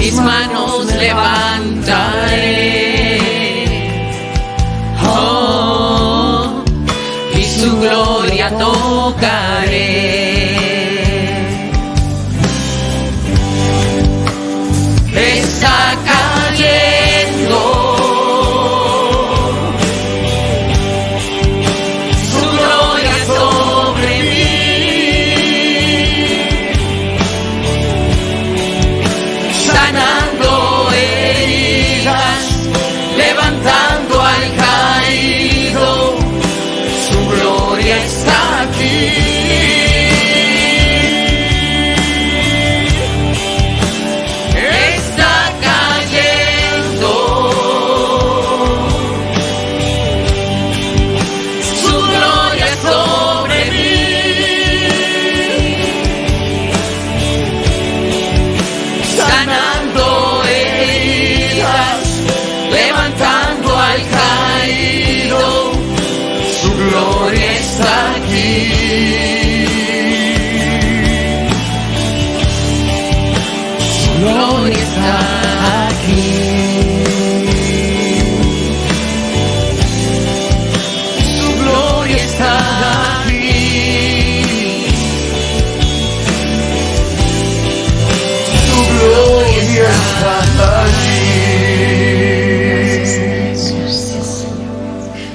mis manos levantaré, oh, y su gloria tocaré. Está cayendo su gloria sobre mí, sanando heridas, levantando al caído, su gloria está aquí.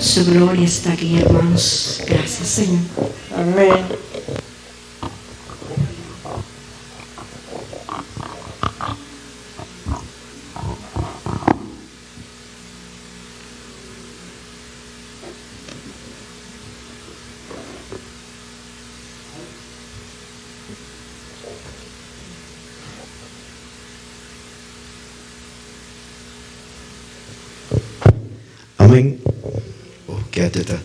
Su gloria está aquí, hermanos. Gracias, Señor. Amén. Amén. Quédate está.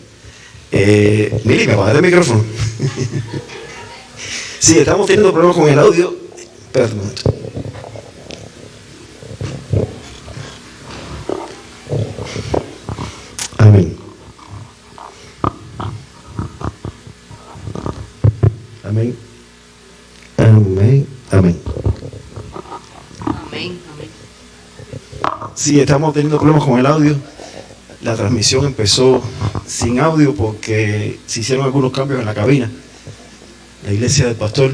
Mili, me apaga el micrófono. Sí, estamos teniendo problemas con el audio. Espérate un momento. Amén. Amén. Amén. Amén. Amén. Amén. Sí, estamos teniendo problemas con el audio. La transmisión empezó sin audio porque se hicieron algunos cambios en la cabina. La iglesia del pastor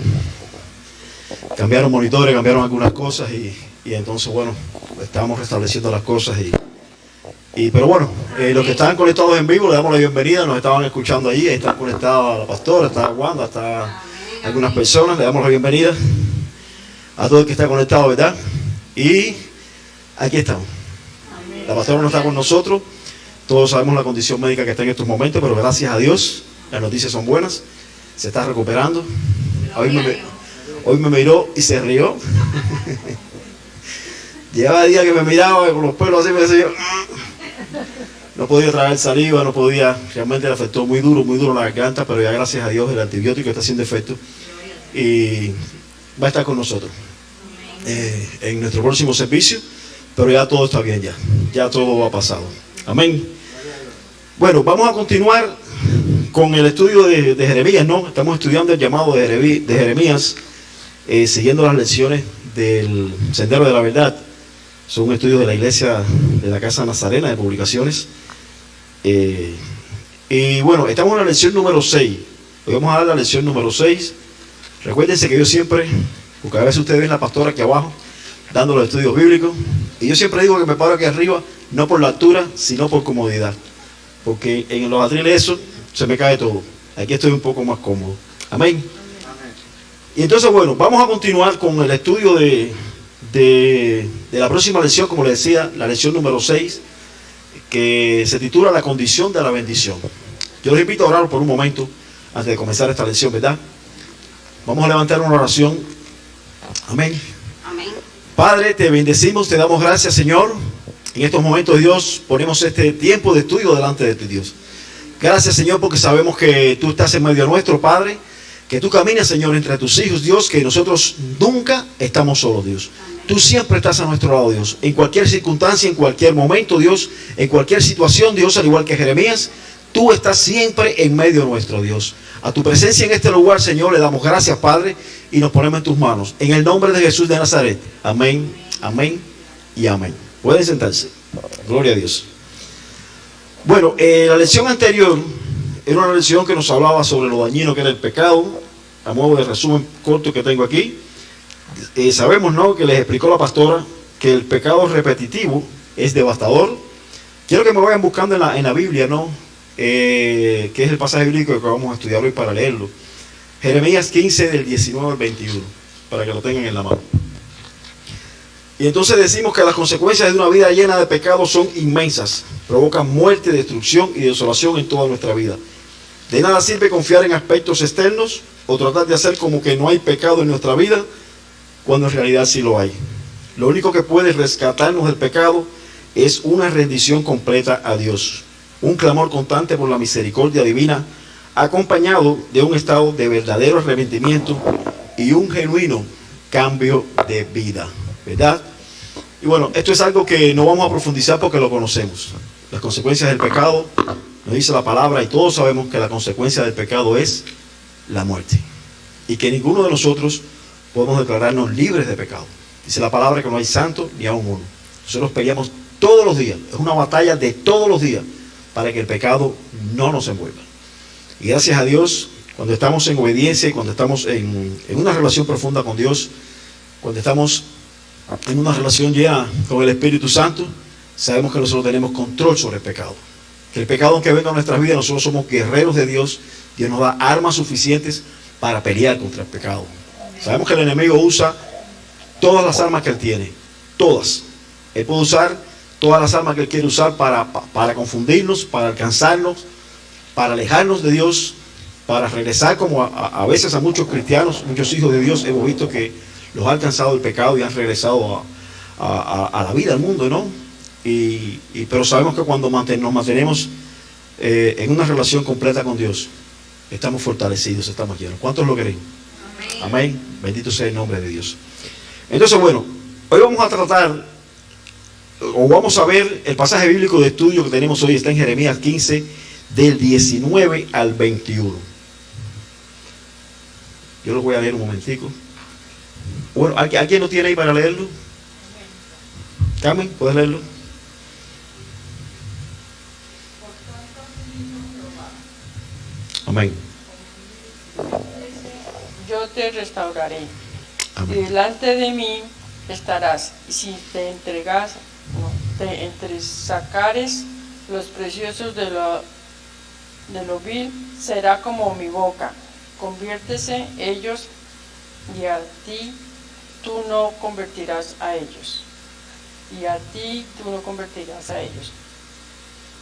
cambiaron monitores, cambiaron algunas cosas y entonces, bueno, estábamos restableciendo las cosas. Pero bueno, los que estaban conectados en vivo, le damos la bienvenida. Nos estaban escuchando allí, ahí están conectados la pastora, está Wanda, está algunas personas. Le damos la bienvenida a todo el que está conectado, ¿verdad? Y aquí estamos. La pastora no está con nosotros. Todos sabemos la condición médica que está en estos momentos, pero gracias a Dios, las noticias son buenas. Se está recuperando. Hoy me miró y se rió. Llevaba días que me miraba con los pelos así, me decía, no podía traer saliva, no podía, realmente le afectó muy duro la garganta, pero ya gracias a Dios el antibiótico está haciendo efecto y va a estar con nosotros en nuestro próximo servicio, pero ya todo está bien, ya todo ha pasado. Amén. Bueno, vamos a continuar con el estudio de Jeremías, ¿no? Estamos estudiando el llamado de Jeremías, siguiendo las lecciones del Sendero de la Verdad. Son un estudio de la iglesia de la Casa Nazarena de Publicaciones. Y bueno, estamos en la lección número 6. Hoy vamos a dar la lección número 6. Recuérdense que yo siempre, porque a veces ustedes ven la pastora aquí abajo, dando los estudios bíblicos. Y yo siempre digo que me paro aquí arriba, no por la altura, sino por comodidad. Porque en los atriles eso se me cae todo. Aquí estoy un poco más cómodo. Amén. Y entonces, bueno, vamos a continuar con el estudio de la próxima lección, como les decía, la lección número 6, que se titula La condición de la bendición. Yo les invito a orar por un momento antes de comenzar esta lección, ¿verdad? Vamos a levantar una oración. Amén. Amén. Padre, te bendecimos, te damos gracias, Señor. En estos momentos, Dios, ponemos este tiempo de estudio delante de ti, Dios. Gracias, Señor, porque sabemos que tú estás en medio nuestro, Padre. Que tú caminas, Señor, entre tus hijos, Dios, que nosotros nunca estamos solos, Dios. Tú siempre estás a nuestro lado, Dios. En cualquier circunstancia, en cualquier momento, Dios, en cualquier situación, Dios, al igual que Jeremías, tú estás siempre en medio nuestro, Dios. A tu presencia en este lugar, Señor, le damos gracias, Padre, y nos ponemos en tus manos. En el nombre de Jesús de Nazaret. Amén Amén y amén. Pueden sentarse. Gloria a Dios. Bueno, la lección anterior era una lección que nos hablaba sobre lo dañino que era el pecado. A modo de resumen corto que tengo aquí, sabemos, ¿no?, que les explicó la pastora que el pecado repetitivo es devastador. Quiero que me vayan buscando en la Biblia, ¿no?, que es el pasaje bíblico que vamos a estudiar hoy para leerlo. Jeremías 15 del 19 al 21, para que lo tengan en la mano. Y entonces decimos que las consecuencias de una vida llena de pecado son inmensas, provocan muerte, destrucción y desolación en toda nuestra vida. De nada sirve confiar en aspectos externos o tratar de hacer como que no hay pecado en nuestra vida, cuando en realidad sí lo hay. Lo único que puede rescatarnos del pecado es una rendición completa a Dios, un clamor constante por la misericordia divina, acompañado de un estado de verdadero arrepentimiento y un genuino cambio de vida, ¿verdad? Y bueno, esto es algo que no vamos a profundizar porque lo conocemos. Las consecuencias del pecado, nos dice la palabra, y todos sabemos que la consecuencia del pecado es la muerte, y que ninguno de nosotros podemos declararnos libres de pecado. Dice la palabra que no hay santo ni aun uno. Nosotros peleamos todos los días, es una batalla de todos los días para que el pecado no nos envuelva. Y gracias a Dios, cuando estamos en obediencia y cuando estamos en una relación profunda con Dios, cuando estamos en una relación ya con el Espíritu Santo, sabemos que nosotros tenemos control sobre el pecado. Que el pecado, aunque venga a nuestras vidas, nosotros somos guerreros de Dios. Dios nos da armas suficientes para pelear contra el pecado. Sabemos que el enemigo usa todas las armas que él tiene, todas. Él puede usar todas las armas que él quiere usar para confundirnos, para alcanzarnos, para alejarnos de Dios, para regresar, como a veces a muchos cristianos, muchos hijos de Dios, hemos visto que los ha alcanzado el pecado y han regresado a la vida, al mundo, ¿no? Pero sabemos que cuando nos mantenemos en una relación completa con Dios, estamos fortalecidos, estamos llenos. ¿Cuántos lo creen? Amén. Amén. Bendito sea el nombre de Dios. Entonces, bueno, hoy vamos a tratar, o vamos a ver el pasaje bíblico de estudio que tenemos hoy, está en Jeremías 15, del 19 al 21. Yo lo voy a leer un momentico. Bueno, ¿alguien lo tiene ahí para leerlo? Carmen, ¿puedes leerlo? Amén. Yo te restauraré. Amén. Y delante de mí estarás. Y si te entresacares los preciosos de lo vil, será como mi boca. Conviértese ellos, y a ti tú no convertirás a ellos. Y a ti tú no convertirás a ellos.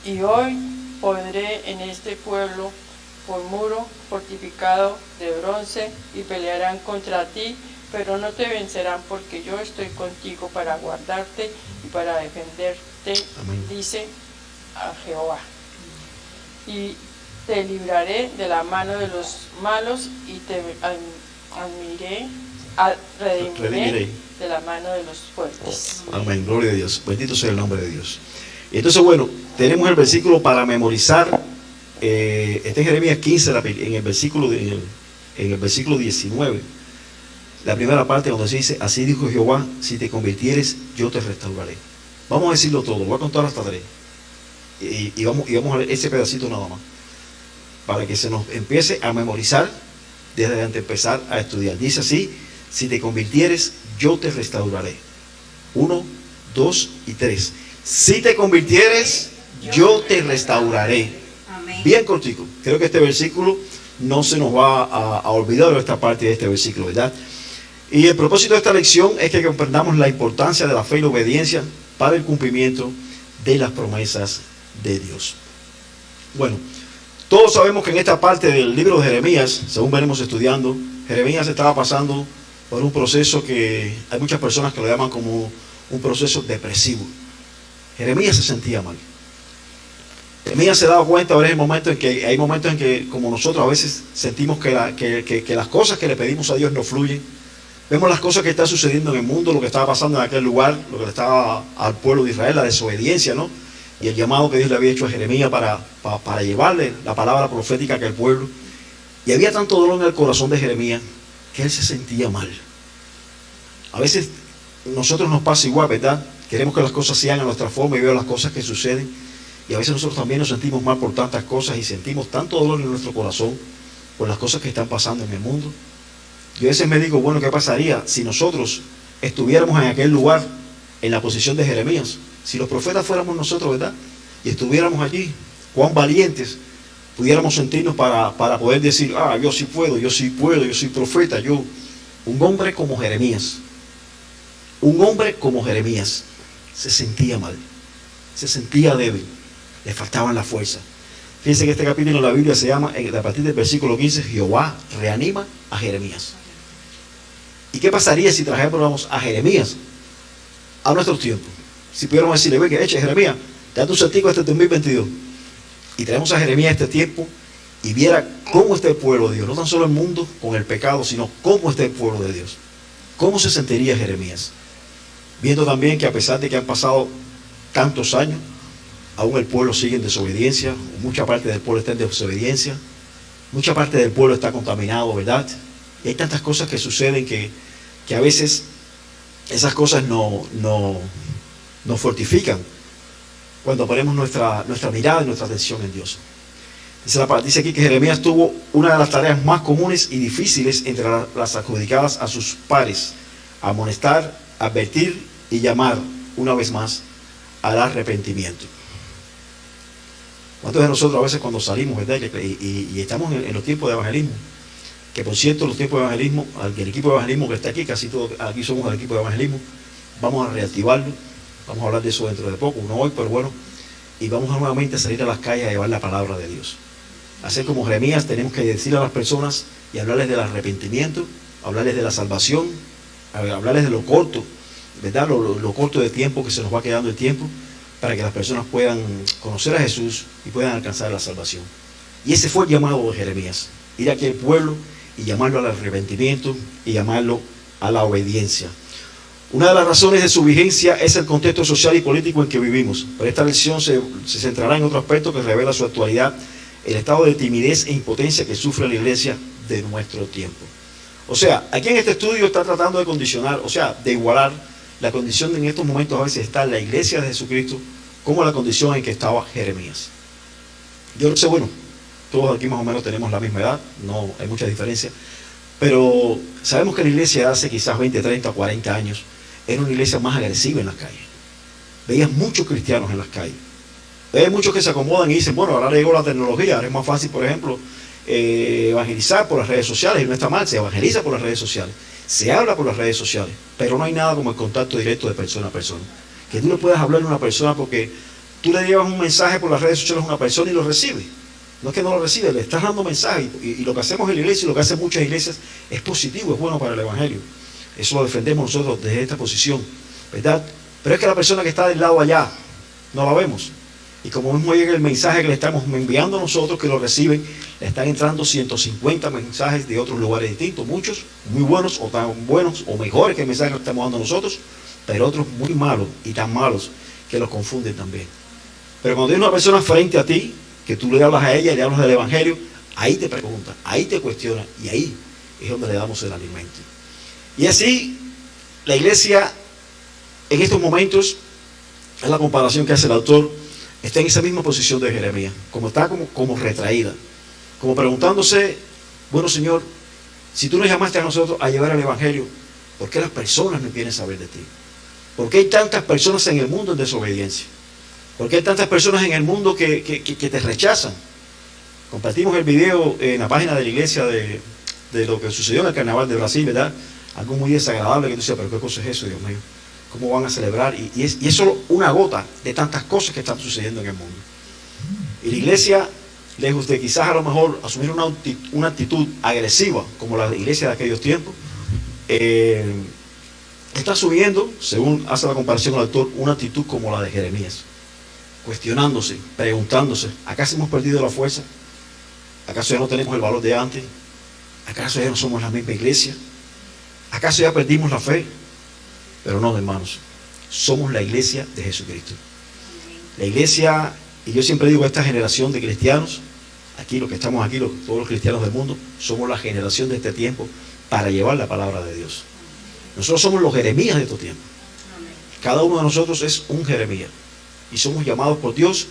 Y hoy pondré en este pueblo por muro fortificado de bronce, y pelearán contra ti, pero no te vencerán, porque yo estoy contigo para guardarte y para defenderte. Amén. Dice a Jehová. Y te libraré de la mano de los malos, y te redimiré de la mano de los fuertes. Amén, gloria a Dios, bendito sea el nombre de Dios. Y entonces, bueno, tenemos el versículo para memorizar. Este es Jeremías 15, en el versículo 19, la primera parte donde se dice: así dijo Jehová, si te convirtieres, yo te restauraré. Vamos a decirlo todo, voy a contar hasta 3 y vamos a leer ese pedacito nada más, para que se nos empiece a memorizar desde antes de empezar a estudiar. Dice así: si te convirtieres, yo te restauraré. 1, 2 y 3. Si te convirtieres, yo te restauraré. Bien cortico. Creo que este versículo no se nos va a olvidar, esta parte de este versículo, ¿verdad? Y el propósito de esta lección es que comprendamos la importancia de la fe y la obediencia para el cumplimiento de las promesas de Dios. Bueno, todos sabemos que en esta parte del libro de Jeremías, según venimos estudiando, Jeremías estaba pasando por un proceso que hay muchas personas que lo llaman como un proceso depresivo. Jeremías se sentía mal. Jeremías se daba cuenta, hay momentos en que como nosotros a veces sentimos que las cosas que le pedimos a Dios no fluyen. Vemos las cosas que están sucediendo en el mundo, lo que estaba pasando en aquel lugar, lo que le estaba al pueblo de Israel, la desobediencia, ¿no? Y el llamado que Dios le había hecho a Jeremías para llevarle la palabra profética a aquel pueblo. Y había tanto dolor en el corazón de Jeremías que él se sentía mal. A veces nosotros nos pasa igual, ¿verdad? Queremos que las cosas sean a nuestra forma y ver las cosas que suceden. Y a veces nosotros también nos sentimos mal por tantas cosas y sentimos tanto dolor en nuestro corazón por las cosas que están pasando en el mundo. Yo a veces me digo, bueno, ¿qué pasaría si nosotros estuviéramos en aquel lugar, en la posición de Jeremías? Si los profetas fuéramos nosotros, ¿verdad? Y estuviéramos allí, cuán valientes pudiéramos sentirnos para poder decir, yo sí puedo, yo sí puedo, yo soy profeta, yo. Un hombre como Jeremías, se sentía mal, se sentía débil, le faltaban la fuerza. Fíjense que este capítulo de la Biblia se llama, a partir del versículo 15, Jehová reanima a Jeremías. ¿Y qué pasaría si trajéramos a Jeremías a nuestros tiempos? Si pudiéramos decirle, ve que eche Jeremías, date un certico este 2022. Y traemos a Jeremías a este tiempo y viera cómo está el pueblo de Dios. No tan solo el mundo con el pecado, sino cómo está el pueblo de Dios. ¿Cómo se sentiría Jeremías? Viendo también que a pesar de que han pasado tantos años, aún el pueblo sigue en desobediencia, mucha parte del pueblo está en desobediencia, mucha parte del pueblo está contaminado, ¿verdad? Y hay tantas cosas que suceden que a veces esas cosas nos fortifican cuando ponemos nuestra mirada y nuestra atención en Dios. Dice aquí que Jeremías tuvo una de las tareas más comunes y difíciles entre las adjudicadas a sus pares: amonestar, advertir y llamar una vez más al arrepentimiento. ¿Cuántos de nosotros a veces cuando salimos, ¿verdad? Y estamos en los tiempos de evangelismo? Que por cierto, los tiempos de evangelismo, el equipo de evangelismo que está aquí, casi todos aquí somos el equipo de evangelismo, vamos a reactivarlo, vamos a hablar de eso dentro de poco, no hoy, pero bueno, y vamos nuevamente a salir a las calles a llevar la palabra de Dios. Hacer como Jeremías, tenemos que decirle a las personas y hablarles del arrepentimiento, hablarles de la salvación, hablarles de lo corto, ¿verdad? Lo corto de tiempo que se nos va quedando el tiempo, para que las personas puedan conocer a Jesús y puedan alcanzar la salvación. Y ese fue el llamado de Jeremías: ir a aquel pueblo y llamarlo al arrepentimiento y llamarlo a la obediencia. Una de las razones de su vigencia es el contexto social y político en que vivimos, pero esta lección se centrará en otro aspecto que revela su actualidad: el estado de timidez e impotencia que sufre la iglesia de nuestro tiempo. O sea, aquí en este estudio está tratando de condicionar, de igualar la condición en estos momentos. A veces está la iglesia de Jesucristo como la condición en que estaba Jeremías. Yo no sé, bueno, todos aquí más o menos tenemos la misma edad, no hay mucha diferencia, pero sabemos que la iglesia de hace quizás 20, 30, 40 años era una iglesia más agresiva en las calles. Veías muchos cristianos en las calles. Veías muchos que se acomodan y dicen, bueno, ahora llegó la tecnología, ahora es más fácil, por ejemplo, evangelizar por las redes sociales, y no está mal, se evangeliza por las redes sociales, se habla por las redes sociales, pero no hay nada como el contacto directo de persona a persona. Que tú le puedas hablar a una persona porque tú le llevas un mensaje por las redes sociales a una persona y lo recibe. No es que no lo recibe, le estás dando mensaje, y lo que hacemos en la iglesia y lo que hacen muchas iglesias es positivo, es bueno para el evangelio. Eso lo defendemos nosotros desde esta posición, ¿verdad? Pero es que la persona que está del lado allá no la vemos. Y como mismo llega el mensaje que le estamos enviando a nosotros, que lo reciben, le están entrando 150 mensajes de otros lugares distintos, muchos muy buenos o tan buenos o mejores que el mensaje que le estamos dando nosotros, pero otros muy malos y tan malos que los confunden también. Pero cuando tienes una persona frente a ti, que tú le hablas a ella y le hablas del evangelio, ahí te pregunta, ahí te cuestiona, y ahí es donde le damos el alimento. Y así la iglesia en estos momentos, es la comparación que hace el autor, está en esa misma posición de Jeremías, como está como retraída, como preguntándose, bueno, Señor, si tú nos llamaste a nosotros a llevar el evangelio, ¿por qué las personas no quieren saber de ti? ¿Por qué hay tantas personas en el mundo en desobediencia? ¿Por qué hay tantas personas en el mundo que te rechazan? Compartimos el video en la página de la iglesia de lo que sucedió en el carnaval de Brasil, ¿verdad? Algo muy desagradable que tú decías, pero ¿qué cosa es eso, Dios mío? ¿Cómo van a celebrar? Y es solo una gota de tantas cosas que están sucediendo en el mundo. Y la iglesia, lejos de quizás a lo mejor asumir una actitud agresiva, como la iglesia de aquellos tiempos, está asumiendo, según hace la comparación el autor, una actitud como la de Jeremías, cuestionándose, preguntándose, ¿acaso hemos perdido la fuerza? ¿Acaso ya no tenemos el valor de antes? ¿Acaso ya no somos la misma iglesia? ¿Acaso ya perdimos la fe? Pero no, hermanos, somos la iglesia de Jesucristo. La iglesia, y yo siempre digo, esta generación de cristianos, aquí los que estamos aquí, todos los cristianos del mundo, somos la generación de este tiempo para llevar la palabra de Dios. Nosotros somos los Jeremías de estos tiempos. Cada uno de nosotros es un Jeremías. Y somos llamados por Dios,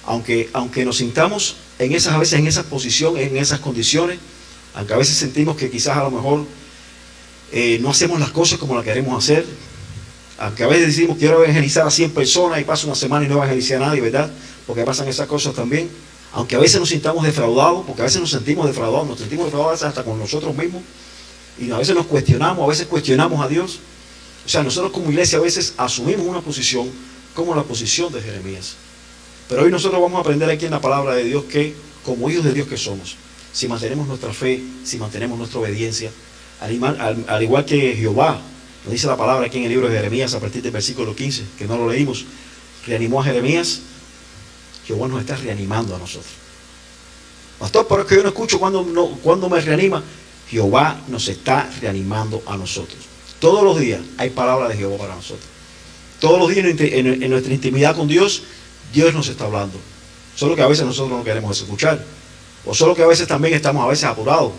aunque nos sintamos a veces en esa posición, en esas condiciones, aunque a veces sentimos que quizás a lo mejor no hacemos las cosas como las queremos hacer, aunque a veces decimos quiero evangelizar a 100 personas y paso una semana y no evangelicé a nadie, ¿verdad? Porque pasan esas cosas también. Aunque a veces nos sintamos defraudados, porque a veces nos sentimos defraudados hasta con nosotros mismos, y a veces nos cuestionamos, a veces cuestionamos a Dios. O sea, nosotros como iglesia a veces asumimos una posición como la posición de Jeremías. Pero hoy nosotros vamos a aprender aquí en la palabra de Dios que, como hijos de Dios que somos, si mantenemos nuestra fe, si mantenemos nuestra obediencia, al igual que Jehová, nos dice la palabra aquí en el libro de Jeremías, a partir del versículo 15, que no lo leímos, reanimó a Jeremías. Jehová nos está reanimando a nosotros. Pastor, pero es que yo no escucho cuando me reanima. Jehová nos está reanimando a nosotros. Todos los días hay palabra de Jehová para nosotros. Todos los días en nuestra intimidad con Dios, Dios nos está hablando. Solo que a veces nosotros no queremos escuchar. O solo que a veces también estamos apurados.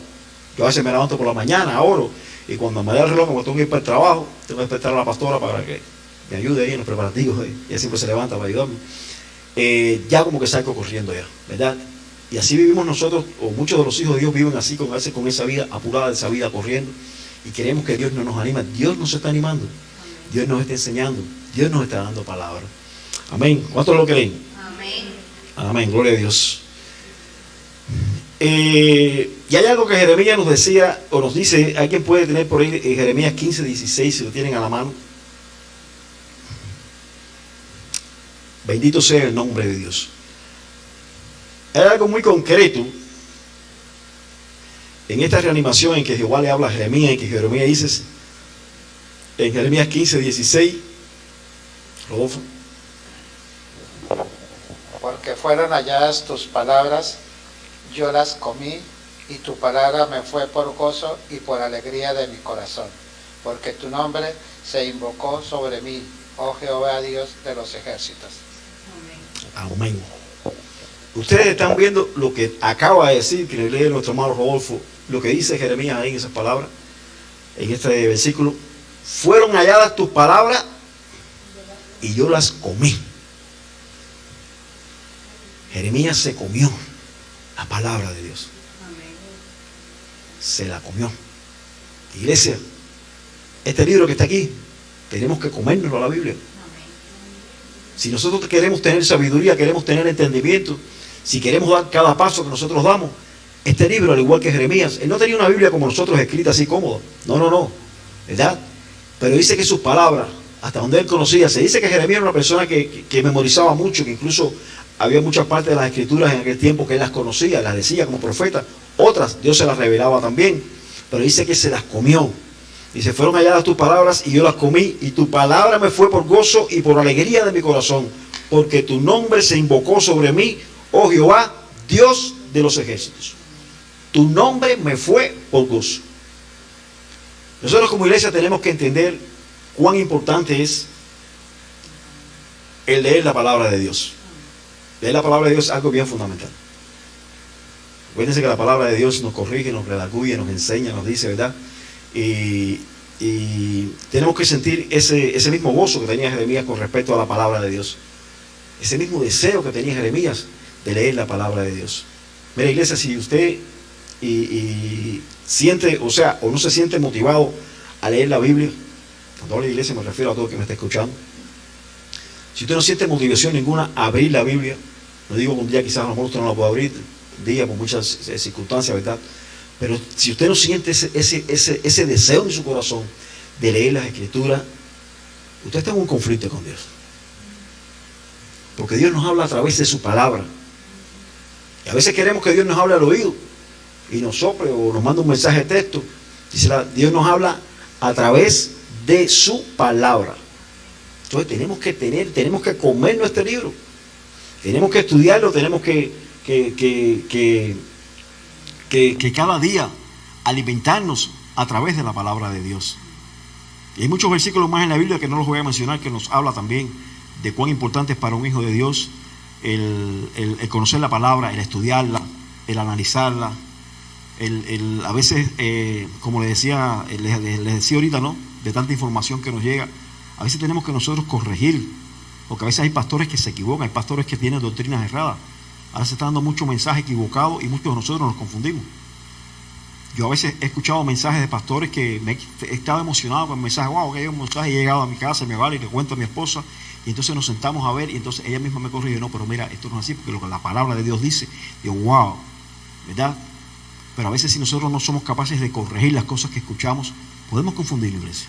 Yo a veces me levanto por la mañana, oro, y cuando me da el reloj, como tengo que ir para el trabajo, tengo que despertar a la pastora para que me ayude ahí en los preparativos. Ella siempre se levanta para ayudarme. Ya como que salgo corriendo ya, ¿verdad? Y así vivimos nosotros, o muchos de los hijos de Dios viven así, con esa vida apurada, esa vida corriendo, y queremos que Dios no nos anima. Dios nos está animando, Dios nos está enseñando, Dios nos está dando palabra. Amén. ¿Cuántos lo creen? Amén. Amén, gloria a Dios. Y hay algo que Jeremías nos decía, o nos dice, alguien puede tener por ahí Jeremías 15, 16, si lo tienen a la mano. Bendito sea el nombre de Dios. Hay algo muy concreto en esta reanimación en que Jehová le habla a Jeremías, en que Jeremías dice, en Jeremías 15, 16, Rodolfo. Porque fueron halladas tus palabras, yo las comí, y tu palabra me fue por gozo y por alegría de mi corazón, porque tu nombre se invocó sobre mí, oh Jehová Dios de los ejércitos. Amén. Ustedes están viendo lo que acaba de decir, que le lee nuestro hermano Rodolfo, lo que dice Jeremías ahí en esas palabras, en este versículo. Fueron halladas tus palabras y yo las comí. Jeremías se comió la palabra de Dios. Se la comió. Iglesia, este libro que está aquí, tenemos que comérnoslo a la Biblia. Si nosotros queremos tener sabiduría, queremos tener entendimiento, si queremos dar cada paso que nosotros damos, este libro, al igual que Jeremías, él no tenía una Biblia como nosotros escrita así cómoda. No, ¿verdad? Pero dice que sus palabras, hasta donde él conocía, se dice que Jeremías era una persona que memorizaba mucho, que incluso había muchas partes de las escrituras en aquel tiempo que él las conocía, las decía como profeta. Otras Dios se las revelaba también, pero dice que se las comió. Dice, fueron halladas tus palabras y yo las comí, y tu palabra me fue por gozo y por alegría de mi corazón, porque tu nombre se invocó sobre mí, oh Jehová, Dios de los ejércitos. Tu nombre me fue por gozo. Nosotros como iglesia tenemos que entender cuán importante es el leer la palabra de Dios. Leer la palabra de Dios es algo bien fundamental. Acuérdense que la palabra de Dios nos corrige, nos redarguye, nos enseña, nos dice, ¿verdad? Y tenemos que sentir ese mismo gozo que tenía Jeremías con respecto a la palabra de Dios. Ese mismo deseo que tenía Jeremías de leer la palabra de Dios. Mira, iglesia, si usted siente, o no se siente motivado a leer la Biblia, cuando hablo de iglesia me refiero a todo el que me está escuchando. Si usted no siente motivación ninguna a abrir la Biblia, no digo que un día quizás a lo mejor usted no la pueda abrir, un día por muchas circunstancias, ¿verdad? Pero si usted no siente ese deseo en su corazón de leer las Escrituras, usted está en un conflicto con Dios. Porque Dios nos habla a través de su palabra. Y a veces queremos que Dios nos hable al oído y nos sople o nos manda un mensaje de texto. Dios nos habla a través de su palabra. Entonces tenemos que comernos este libro. Tenemos que estudiarlo, tenemos que cada día alimentarnos a través de la palabra de Dios. Y hay muchos versículos más en la Biblia que no los voy a mencionar, que nos habla también de cuán importante es para un hijo de Dios el conocer la palabra, el estudiarla, el analizarla, a veces, como les decía ahorita, ¿no? De tanta información que nos llega, A veces tenemos que nosotros corregir, porque a veces hay pastores que se equivocan, hay pastores que tienen doctrinas erradas. Ahora se está dando mucho mensaje equivocado y muchos de nosotros nos confundimos. Yo a veces he escuchado mensajes de pastores que he estado emocionado con el mensaje. Wow, que hay un mensaje, he llegado a mi casa, me vale, y le cuento a mi esposa, y entonces nos sentamos a ver, y entonces ella misma me corrige, no, pero mira, esto no es así, porque lo que la palabra de Dios dice, yo, wow, ¿verdad? Pero a veces si nosotros no somos capaces de corregir las cosas que escuchamos, podemos confundir la iglesia.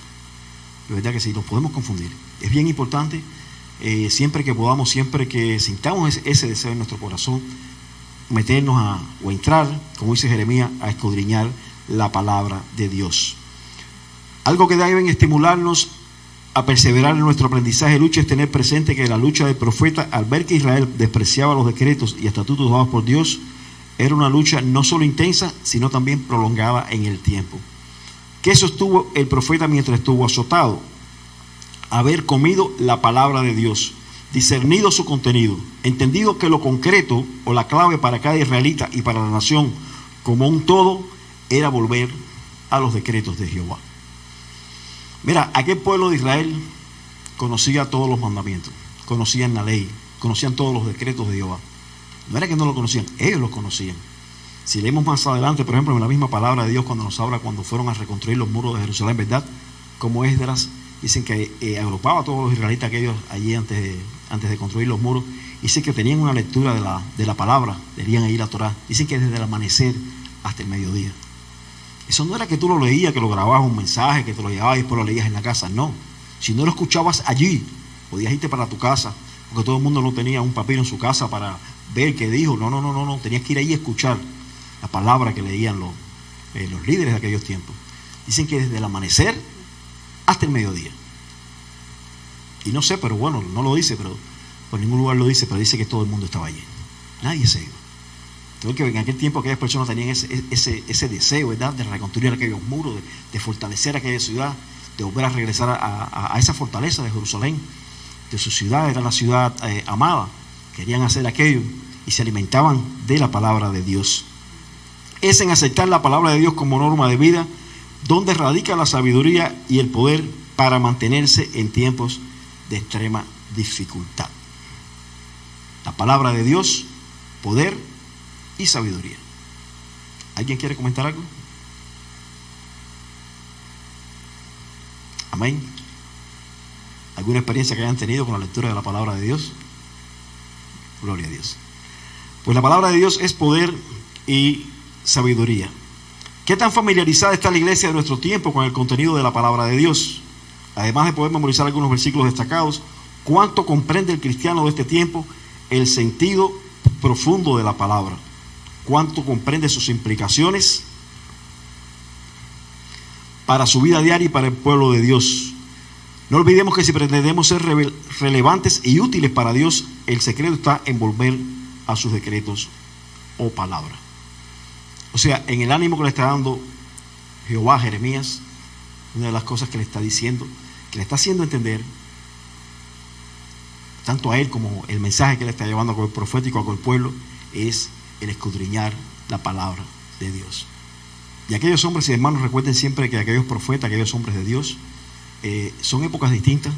De verdad que sí, nos podemos confundir. Es bien importante, siempre que podamos, siempre que sintamos ese deseo en nuestro corazón, meternos o entrar, como dice Jeremías, a escudriñar la palabra de Dios. Algo que debe estimularnos a perseverar en nuestro aprendizaje de lucha es tener presente que la lucha del profeta, al ver que Israel despreciaba los decretos y estatutos dados por Dios, era una lucha no solo intensa, sino también prolongada en el tiempo. ¿Qué sostuvo el profeta mientras estuvo azotado? Haber comido la palabra de Dios, discernido su contenido, entendido que lo concreto o la clave para cada israelita y para la nación como un todo era volver a los decretos de Jehová. Mira, aquel pueblo de Israel conocía todos los mandamientos, conocían la ley, conocían todos los decretos de Jehová. No era que no lo conocían, ellos lo conocían. Si leemos más adelante, por ejemplo, en la misma palabra de Dios, cuando nos habla cuando fueron a reconstruir los muros de Jerusalén, ¿verdad? Como Esdras, dicen que agrupaba a todos los israelitas aquellos allí antes de construir los muros. Dicen que tenían una lectura de la palabra, debían ir a Torá. Dicen que desde el amanecer hasta el mediodía. Eso no era que tú lo leías, que lo grababas un mensaje, que te lo llevabas y después lo leías en la casa, no. Si no lo escuchabas allí, podías irte para tu casa, porque todo el mundo no tenía un papiro en su casa para ver qué dijo. No, tenías que ir ahí a escuchar la palabra que leían los líderes de aquellos tiempos. Dicen que desde el amanecer hasta el mediodía. Y no sé, pero bueno, no lo dice, pero por ningún lugar lo dice, pero dice que todo el mundo estaba allí. Nadie se iba. Creo que en aquel tiempo aquellas personas tenían ese deseo, ¿verdad?, de reconstruir aquellos muros, de fortalecer aquella ciudad, de volver a regresar a esa fortaleza de Jerusalén, de su ciudad, era la ciudad amada. Querían hacer aquello y se alimentaban de la palabra de Dios. Es en aceptar la palabra de Dios como norma de vida donde radica la sabiduría y el poder para mantenerse en tiempos de extrema dificultad. La palabra de Dios, poder y sabiduría. ¿Alguien quiere comentar algo? Amén. ¿Alguna experiencia que hayan tenido con la lectura de la palabra de Dios? Gloria a Dios. Pues la palabra de Dios es poder y sabiduría. ¿Qué tan familiarizada está la iglesia de nuestro tiempo con el contenido de la palabra de Dios? Además de poder memorizar algunos versículos destacados, ¿cuánto comprende el cristiano de este tiempo el sentido profundo de la palabra? ¿Cuánto comprende sus implicaciones para su vida diaria y para el pueblo de Dios? No olvidemos que si pretendemos ser relevantes y útiles para Dios, el secreto está en volver a sus decretos o palabra. O sea, en el ánimo que le está dando Jehová a Jeremías, una de las cosas que le está diciendo, que le está haciendo entender, tanto a él como el mensaje que le está llevando con el profético a con el pueblo, es el escudriñar la palabra de Dios. Y aquellos hombres y hermanos, recuerden siempre que aquellos profetas, aquellos hombres de Dios, son épocas distintas,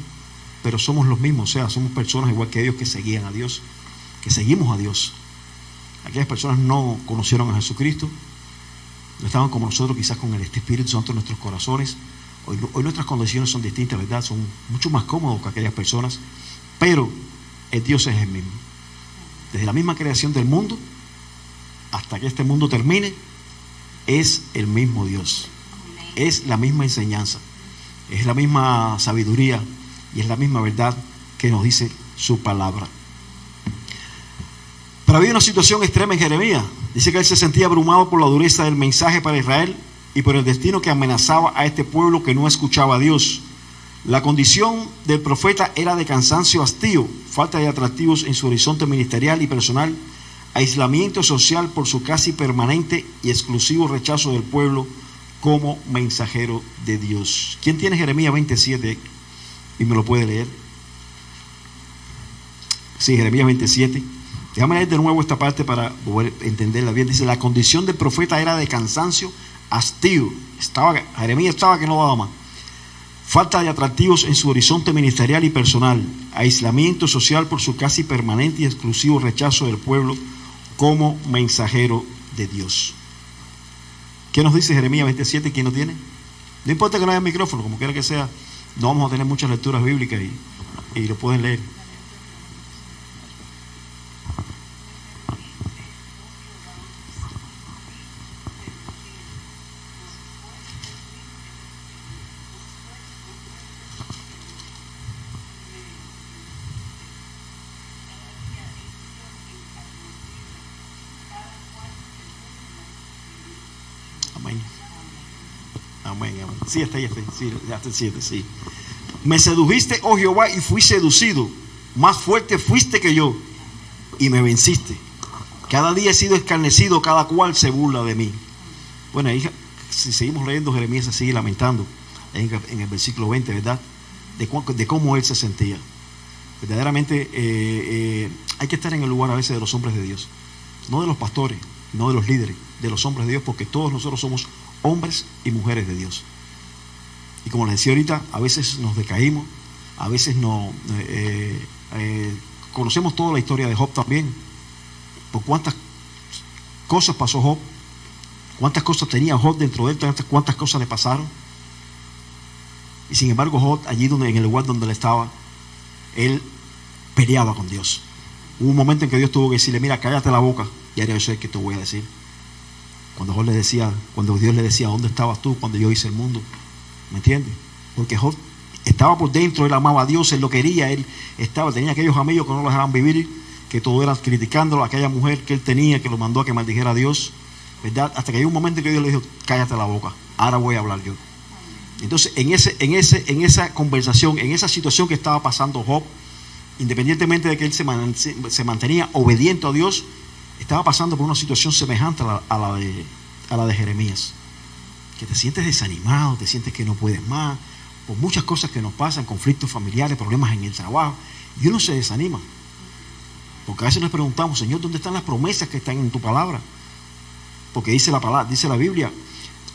pero somos los mismos. O sea, somos personas igual que ellos que seguían a Dios, que seguimos a Dios. Aquellas personas no conocieron a Jesucristo, no estaban como nosotros, quizás con el Espíritu Santo en nuestros corazones. Hoy nuestras condiciones son distintas, ¿verdad? Son mucho más cómodos que aquellas personas, pero el Dios es el mismo. Desde la misma creación del mundo hasta que este mundo termine, es el mismo Dios. Es la misma enseñanza, es la misma sabiduría y es la misma verdad que nos dice su palabra. Pero había una situación extrema en Jeremías. Dice que él se sentía abrumado por la dureza del mensaje para Israel y por el destino que amenazaba a este pueblo que no escuchaba a Dios. La condición del profeta era de cansancio, hastío, falta de atractivos en su horizonte ministerial y personal, aislamiento social por su casi permanente y exclusivo rechazo del pueblo como mensajero de Dios. ¿Quién tiene Jeremías 27 y me lo puede leer? Sí, Jeremías 27. Déjame leer de nuevo esta parte para poder entenderla bien. Dice, la condición del profeta era de cansancio, hastío. Jeremías estaba que no daba más. falta de atractivos en su horizonte ministerial y personal, aislamiento social por su casi permanente y exclusivo rechazo del pueblo como mensajero de Dios. ¿Qué nos dice Jeremías 27? ¿Quién lo tiene? No importa que no haya micrófono, como quiera que sea, no vamos a tener muchas lecturas bíblicas y lo pueden leer. Amén, amén. Sí, está ahí, sí, hasta el 7, sí. Me sedujiste, oh Jehová, y fui seducido. Más fuerte fuiste que yo, y me venciste. Cada día he sido escarnecido, cada cual se burla de mí. Bueno, hija, si seguimos leyendo, Jeremías se sigue lamentando en el versículo 20, ¿verdad? De cómo él se sentía. Verdaderamente hay que estar en el lugar a veces de los hombres de Dios. No de los pastores, no de los líderes, de los hombres de Dios, porque todos nosotros somos hombres y mujeres de Dios. Y como les decía ahorita, a veces nos decaímos, a veces no conocemos toda la historia de Job también. Por cuántas cosas pasó Job, cuántas cosas tenía Job dentro de él, cuántas cosas le pasaron. Y sin embargo Job, allí donde, en el lugar donde él estaba, él peleaba con Dios. Hubo un momento en que Dios tuvo que decirle: mira, cállate la boca, y ahora yo sé que te voy a decir. Cuando Dios le decía: ¿dónde estabas tú cuando yo hice el mundo? ¿Me entiendes? Porque Job estaba por dentro, él amaba a Dios, él lo quería, tenía aquellos amigos que no lo dejaban vivir, que todo era criticándolo, aquella mujer que él tenía, que lo mandó a que maldijera a Dios, ¿verdad? Hasta que hay un momento en que Dios le dijo: cállate la boca, ahora voy a hablar yo. Entonces, en esa conversación, en esa situación que estaba pasando Job, independientemente de que él se mantenía obediente a Dios, estaba pasando por una situación semejante a la de Jeremías. Que te sientes desanimado, te sientes que no puedes más, por muchas cosas que nos pasan, conflictos familiares, problemas en el trabajo, y uno se desanima. Porque a veces nos preguntamos: Señor, ¿dónde están las promesas que están en tu palabra? Porque dice la Biblia,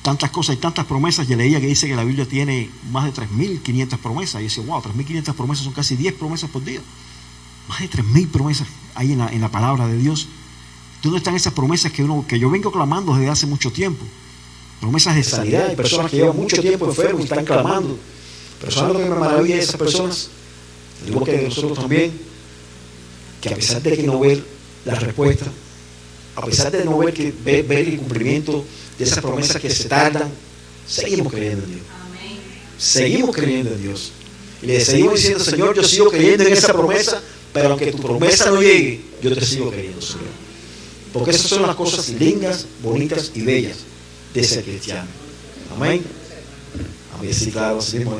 tantas cosas y tantas promesas. Yo leía que dice que la Biblia tiene más de 3.500 promesas. Y yo decía: wow, 3.500 promesas son casi 10 promesas por día. Más de 3.000 promesas hay en la palabra de Dios. ¿Dónde están esas promesas que yo vengo clamando desde hace mucho tiempo? Promesas de sanidad. Hay personas que llevan mucho tiempo enfermos y están clamando. Pero ¿sabes lo que me maravilla de esas personas? Digo que de nosotros también, que a pesar de que no ver la respuesta, a pesar de no ver el cumplimiento de esas promesas que se tardan, seguimos creyendo en Dios. Seguimos creyendo en Dios. Y le seguimos diciendo: Señor, yo sigo creyendo en esa promesa, pero aunque tu promesa no llegue, yo te sigo creyendo, Señor. Porque esas son las cosas lindas, bonitas y bellas de ser cristiano. Amén. Amén. Sí, claro, así mismo.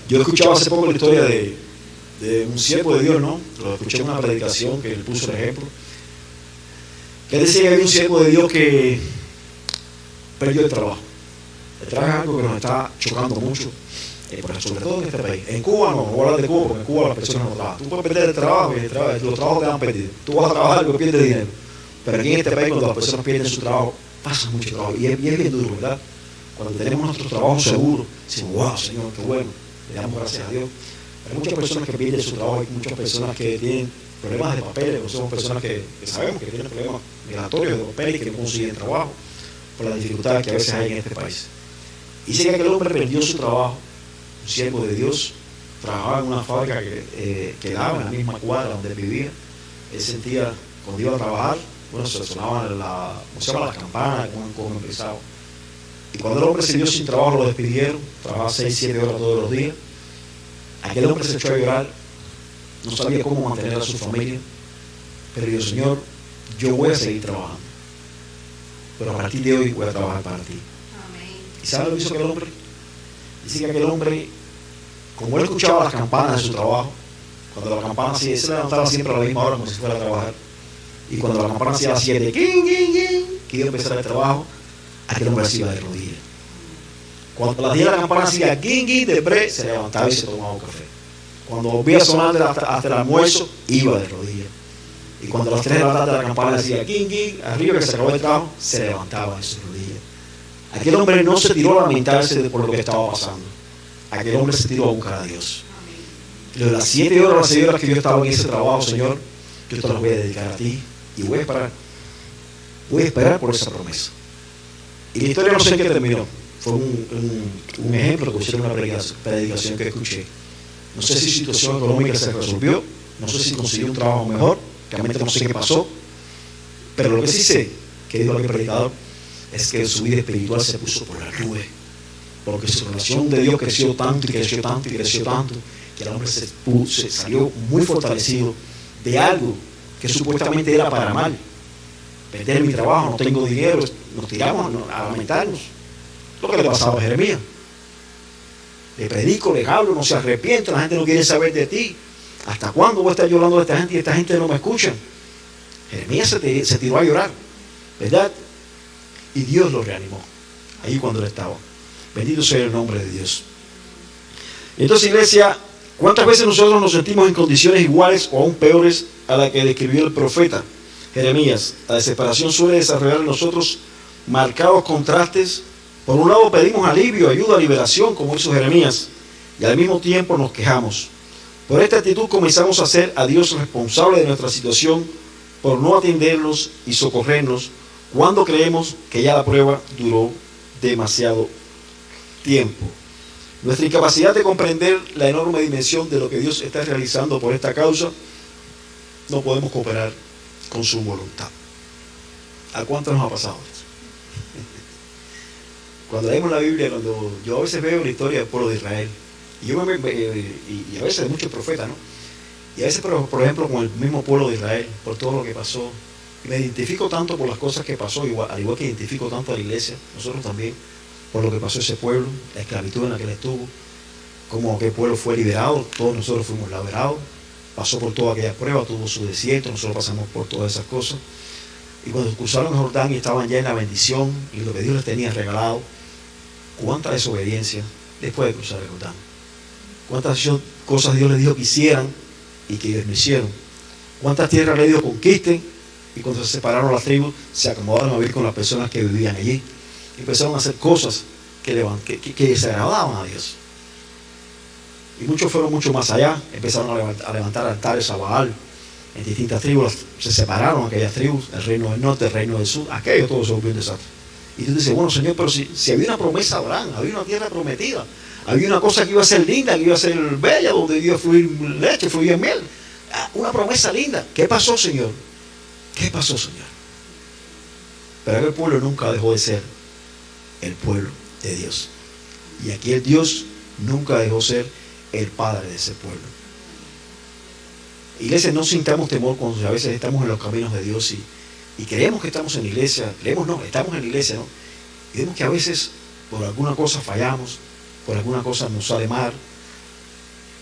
Yo escuchaba hace poco la historia de un siervo de Dios, ¿no? Lo escuché en una predicación que él puso el ejemplo. Que él decía que había un siervo de Dios que perdió el trabajo. El trabajo es algo que nos está chocando mucho, sobre todo en este país. En Cuba no voy a hablar de Cuba, porque en Cuba las personas no trabajan. Tú puedes perder el trabajo y los trabajos te han perdido. Tú vas a trabajar y pierdes dinero. Pero aquí en este país, cuando las personas pierden su trabajo, pasa mucho trabajo. Y es bien duro, ¿verdad? Cuando tenemos nuestro trabajo seguro, decimos: wow, Señor, qué bueno, le damos gracias a Dios. Hay muchas personas que pierden su trabajo, hay muchas personas que tienen problemas de papeles, somos personas que sabemos que tienen problemas migratorios de papeles y que no consiguen trabajo por las dificultades que a veces hay en este país. Y dice que aquel hombre perdió su trabajo, un siervo de Dios, trabajaba en una fábrica que quedaba en la misma cuadra donde él vivía. Él sentía, cuando iba a trabajar, bueno, se sonaban las campanas, como empezaba. Y cuando el hombre se vio sin trabajo, lo despidieron, trabajaba 6-7 horas todos los días. Aquel hombre se echó a llorar, no sabía cómo mantener a su familia, pero dijo: Señor, yo voy a seguir trabajando, pero a partir de hoy voy a trabajar para ti. Amén. ¿Y sabe lo que hizo aquel hombre? Dice que aquel hombre, como él escuchaba las campanas de su trabajo, cuando la campana hacía, él se levantaba siempre a la misma hora como si fuera a trabajar, y cuando la campana hacía las 7, que iba a empezar el trabajo, aquel hombre se iba de rodillas. Cuando las 10 de la campana hacía de se levantaba y se tomaba un café. Cuando volvía a sonar hasta el almuerzo, iba de rodillas. Y cuando a las 3 de la tarde la campana decía arriba, que se acabó el trabajo, se levantaba de sus rodillas. Aquel hombre no se tiró a lamentarse por lo que estaba pasando. aquel hombre se tiró a buscar a Dios. Y de las 7 horas, las 6 horas que yo estaba en ese trabajo, Señor, yo te las voy a dedicar a ti y voy a esperar por esa promesa. Y la historia no sé en qué terminó. Fue un ejemplo que pusieron en una predicación que escuché. No sé si su situación económica se resolvió, no sé si consiguió un trabajo mejor, realmente no sé qué pasó, pero lo que sí sé, que dijo aquel predicador, es que su vida espiritual se puso por las nubes, porque su relación de Dios creció tanto y creció tanto y creció tanto, que el hombre se salió muy fortalecido de algo que supuestamente era para mal. Perder mi trabajo, no tengo dinero, nos tiramos a lamentarnos. Lo que le pasaba a Jeremías. Le predico, les hablo, no se arrepienten, la gente no quiere saber de ti. ¿Hasta cuándo voy a estar llorando de esta gente y esta gente no me escucha? Jeremías se tiró a llorar, ¿verdad? Y Dios lo reanimó, ahí cuando él estaba. Bendito sea el nombre de Dios. Entonces, iglesia, ¿cuántas veces nosotros nos sentimos en condiciones iguales o aún peores a la que describió el profeta Jeremías? La desesperación suele desarrollar en nosotros marcados contrastes. Por un lado pedimos alivio, ayuda, liberación, como hizo Jeremías, y al mismo tiempo nos quejamos. Por esta actitud comenzamos a hacer a Dios responsable de nuestra situación por no atendernos y socorrernos cuando creemos que ya la prueba duró demasiado tiempo. Nuestra incapacidad de comprender la enorme dimensión de lo que Dios está realizando por esta causa, no podemos cooperar con su voluntad. ¿A cuánto nos ha pasado esto? Cuando leemos la Biblia, cuando yo a veces veo la historia del pueblo de Israel, y a veces de muchos profetas, ¿no? Y a veces, por ejemplo, con el mismo pueblo de Israel, por todo lo que pasó, y me identifico tanto por las cosas que pasó, al igual que identifico tanto a la iglesia, nosotros también, por lo que pasó ese pueblo, la esclavitud en la que él estuvo, como aquel pueblo fue liberado, todos nosotros fuimos liberados, pasó por toda aquella prueba, tuvo su desierto, nosotros pasamos por todas esas cosas. Y cuando cruzaron el Jordán y estaban ya en la bendición y lo que Dios les tenía regalado, cuánta desobediencia después de cruzar el Jordán. Cuántas cosas Dios les dijo que hicieran y que ellos no hicieron. Cuántas tierras le dijo conquisten y cuando se separaron las tribus se acomodaron a vivir con las personas que vivían allí. Empezaron a hacer cosas que desagradaban a Dios. Y muchos fueron mucho más allá. Empezaron a levantar altares a Baal en distintas tribus. Se separaron aquellas tribus, el reino del norte, el reino del sur. Aquello todo se volvió un desastre. Y tú dices, bueno, Señor, pero si había una promesa a Abraham, había una tierra prometida, había una cosa que iba a ser linda, que iba a ser bella, donde iba a fluir leche, fluir miel. Una promesa linda. ¿Qué pasó, Señor? ¿Qué pasó, Señor? Pero aquel pueblo nunca dejó de ser el pueblo de Dios. Y aquí el Dios nunca dejó de ser el Padre de ese pueblo. Iglesia, no sintamos temor cuando a veces estamos en los caminos de Dios y creemos que estamos en la iglesia, estamos en la iglesia, ¿no? Y vemos que a veces por alguna cosa fallamos, por alguna cosa nos sale mal,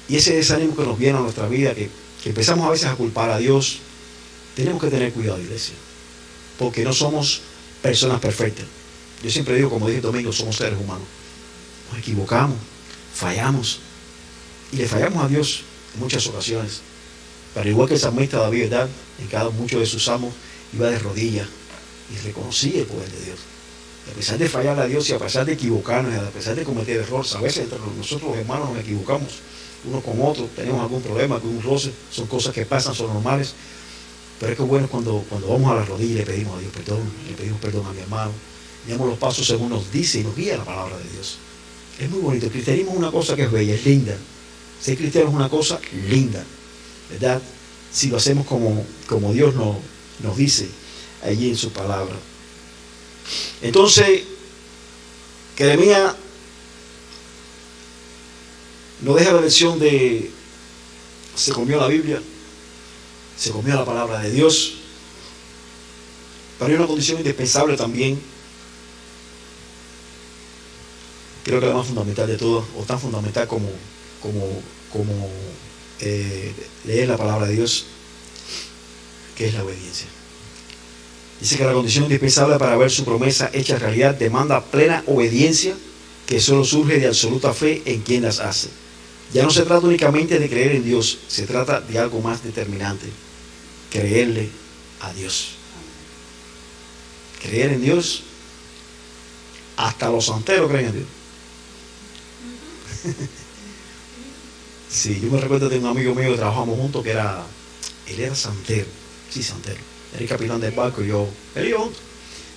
y ese desánimo que nos viene a nuestra vida, que empezamos a veces a culpar a Dios, tenemos que tener cuidado, iglesia, porque no somos personas perfectas. Yo siempre digo, como dije el domingo, somos seres humanos. Nos equivocamos, fallamos, y le fallamos a Dios en muchas ocasiones. Pero igual que el salmista David, ¿verdad? En muchos de sus salmos iba de rodillas y reconocía el poder de Dios. Y a pesar de fallar a Dios y a pesar de equivocarnos, y a pesar de cometer errores, a veces entre nosotros los hermanos nos equivocamos unos con otros, tenemos algún problema, algún roce, son cosas que pasan, son normales. Pero es que bueno cuando vamos a la rodilla y le pedimos a Dios perdón, le pedimos perdón a mi hermano, damos los pasos según nos dice y nos guía la palabra de Dios. Es muy bonito. El cristianismo es una cosa que es bella, es linda. Ser cristiano es una cosa linda, ¿verdad? Si lo hacemos como Dios nos dice allí en su palabra. Entonces, Jeremías no deja la lección de se comió la Biblia, se comió la palabra de Dios, pero hay una condición indispensable también, creo que la más fundamental de todas, o tan fundamental como leer la palabra de Dios, que es la obediencia. Dice que la condición indispensable para ver su promesa hecha realidad demanda plena obediencia, que solo surge de absoluta fe en quien las hace. Ya no se trata únicamente de creer en Dios, se trata de algo más determinante: creerle a Dios. Creer en Dios, hasta los santeros creen en Dios. Sí, yo me recuerdo de un amigo mío que trabajamos juntos, él era santero, sí, santero. Era el capitán del barco y él y yo juntos.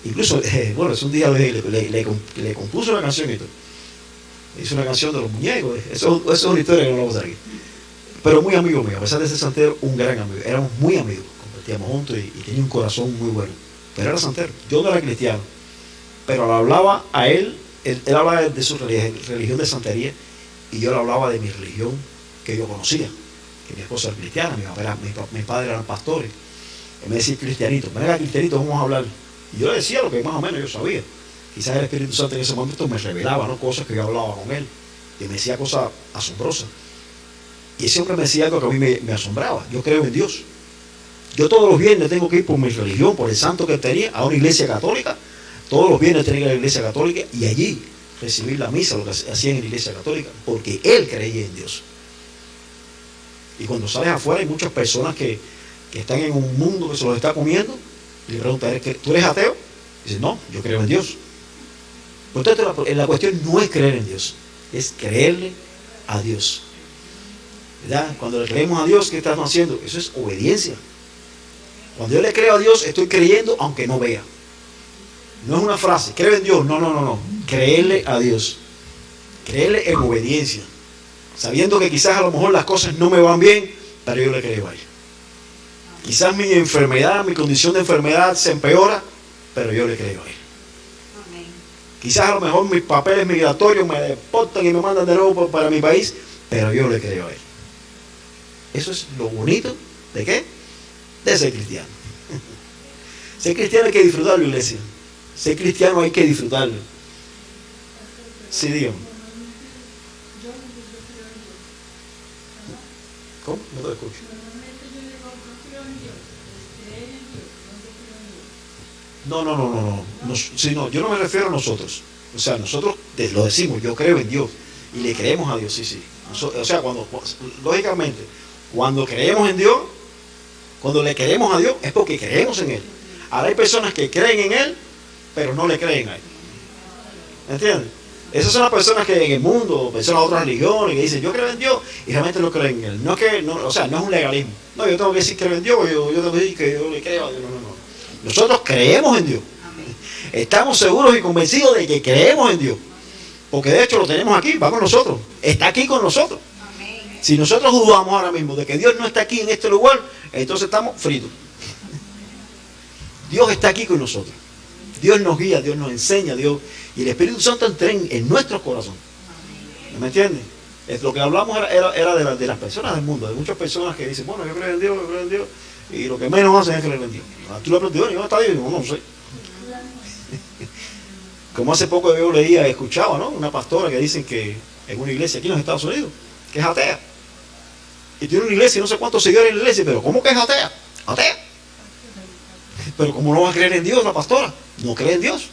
Incluso, bueno, es un día le compuso una canción y todo. Hizo una canción de los muñecos. Eso es una historia que no la vamos a hacer aquí. Pero muy amigo mío, a pesar de ser santero, un gran amigo. Éramos muy amigos, compartíamos juntos y tenía un corazón muy bueno. Pero era santero. Yo no era cristiano. Pero le hablaba a él hablaba de su religión de santería y yo le hablaba de mi religión que yo conocía. Que mi esposa era cristiana, mi padre eran pastores. Él me decía cristianito, venga cristianito, vamos a hablar. Y yo le decía lo que más o menos yo sabía. Quizás el Espíritu Santo en ese momento me revelaba, ¿no?, cosas que yo hablaba con él. Y me decía cosas asombrosas. Y ese hombre me decía algo que a mí me asombraba. Yo creo en Dios. Yo todos los viernes tengo que ir por mi religión, por el santo que tenía, a una iglesia católica. Todos los viernes tenía que ir a la iglesia católica y allí recibir la misa, lo que hacían en la iglesia católica, porque él creía en Dios. Y cuando sales afuera hay muchas personas que están en un mundo que se los está comiendo. Y le preguntan, ¿tú eres ateo? Y dice, no, yo creo en Dios. Por tanto, la cuestión no es creer en Dios, es creerle a Dios. ¿Verdad? Cuando le creemos a Dios, ¿qué estamos haciendo? Eso es obediencia. Cuando yo le creo a Dios, estoy creyendo aunque no vea. No es una frase, creo en Dios. No. Creerle a Dios. Creerle en obediencia. Sabiendo que quizás a lo mejor las cosas no me van bien, pero yo le creo a Él. Quizás mi enfermedad, mi condición de enfermedad se empeora, pero yo le creo a Él. Amén. Quizás a lo mejor mis papeles migratorios me deportan y me mandan de nuevo para mi país, pero yo le creo a Él. Eso es lo bonito de ¿qué? De ser cristiano. Ser cristiano hay que disfrutarlo, iglesia. Ser cristiano hay que disfrutarlo. Sí, dígame. ¿Cómo? No te escucho. No. Yo no me refiero a nosotros. O sea, nosotros lo decimos, yo creo en Dios. Y le creemos a Dios, sí. O sea, lógicamente, cuando creemos en Dios, cuando le creemos a Dios, es porque creemos en Él. Ahora hay personas que creen en Él, pero no le creen a Él. ¿Entiendes? Esas son las personas que en el mundo, personas de otras religiones, que dicen, yo creo en Dios, y realmente no creen en Él. No es un legalismo. No, yo tengo que decir que creo en Dios, yo tengo que decir que yo le creo a Dios. No. Nosotros creemos en Dios. Estamos seguros y convencidos de que creemos en Dios. Porque de hecho lo tenemos aquí, va con nosotros. Está aquí con nosotros. Si nosotros dudamos ahora mismo de que Dios no está aquí en este lugar, entonces estamos fritos. Dios está aquí con nosotros. Dios nos guía, Dios nos enseña, Dios, y el Espíritu Santo entra en nuestros corazones. ¿Me entiendes? Lo que hablamos era de las personas del mundo, de muchas personas que dicen, bueno, yo creo en Dios, y lo que menos hacen es creer en Dios. Tú le preguntas, ¿dónde está Dios? Y digo, no sé. Como hace poco yo leía, escuchaba, ¿no?, una pastora que dicen que en una iglesia aquí en los Estados Unidos, que es atea. Y tiene una iglesia y no sé cuántos seguidores en la iglesia, pero ¿cómo que es atea? Atea. Pero ¿cómo no va a creer en Dios la pastora? No cree en Dios.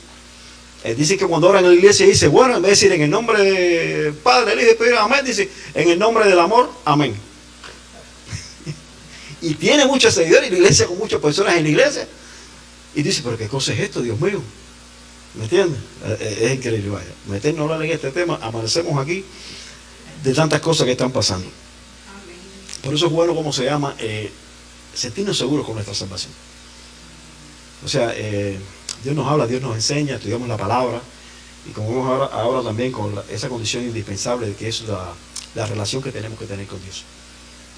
Dice que cuando ora en la iglesia dice, bueno, en vez de decir en el nombre del Padre, del Hijo y del Espíritu, amén, dice en el nombre del amor, amén. Y tiene muchos seguidores en la iglesia, con muchas personas en la iglesia. Y dice, pero ¿qué cosa es esto, Dios mío? ¿Me entiendes? Es increíble, vaya. Meternos a hablar en este tema, amanecemos aquí de tantas cosas que están pasando. Por eso es bueno, como se llama, sentirnos seguros con nuestra salvación. O sea, Dios nos habla, Dios nos enseña, estudiamos la palabra, y como vemos ahora también con esa condición indispensable de que es la relación que tenemos que tener con Dios.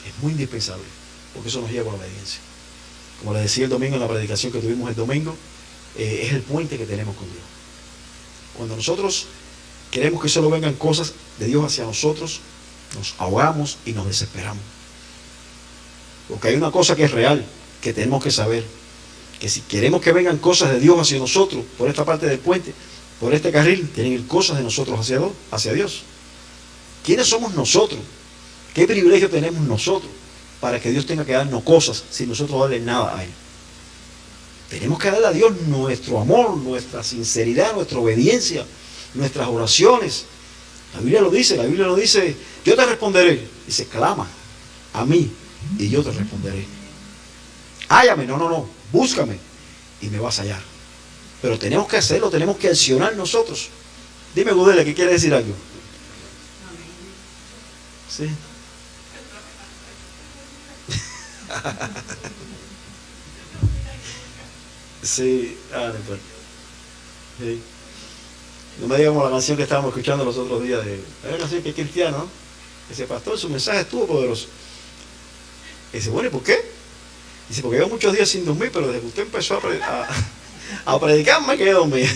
Es muy indispensable, porque eso nos lleva a la obediencia. Como les decía el domingo en la predicación que tuvimos el domingo, es el puente que tenemos con Dios. Cuando nosotros queremos que solo vengan cosas de Dios hacia nosotros, nos ahogamos y nos desesperamos. Porque hay una cosa que es real, que tenemos que saber, que si queremos que vengan cosas de Dios hacia nosotros, por esta parte del puente, por este carril, tienen que ir cosas de nosotros hacia Dios. ¿Quiénes somos nosotros? ¿Qué privilegio tenemos nosotros para que Dios tenga que darnos cosas sin nosotros darle nada a Él? Tenemos que darle a Dios nuestro amor, nuestra sinceridad, nuestra obediencia, nuestras oraciones. La Biblia lo dice, yo te responderé. Dice, clama a mí y yo te responderé. Hállame, no, búscame y me vas a hallar. Pero tenemos que hacerlo, tenemos que accionar nosotros. Dime, Gudela, ¿qué quiere decir algo? Sí. Sí, no importa. Sí. No me digas como la canción que estábamos escuchando los otros días. Hay una canción que es cristiana, ¿no? Dice, pastor, su mensaje estuvo poderoso. Y dice, bueno, ¿y por qué? Dice, porque llevo muchos días sin dormir, pero desde que usted empezó a predicar me quedé dormido.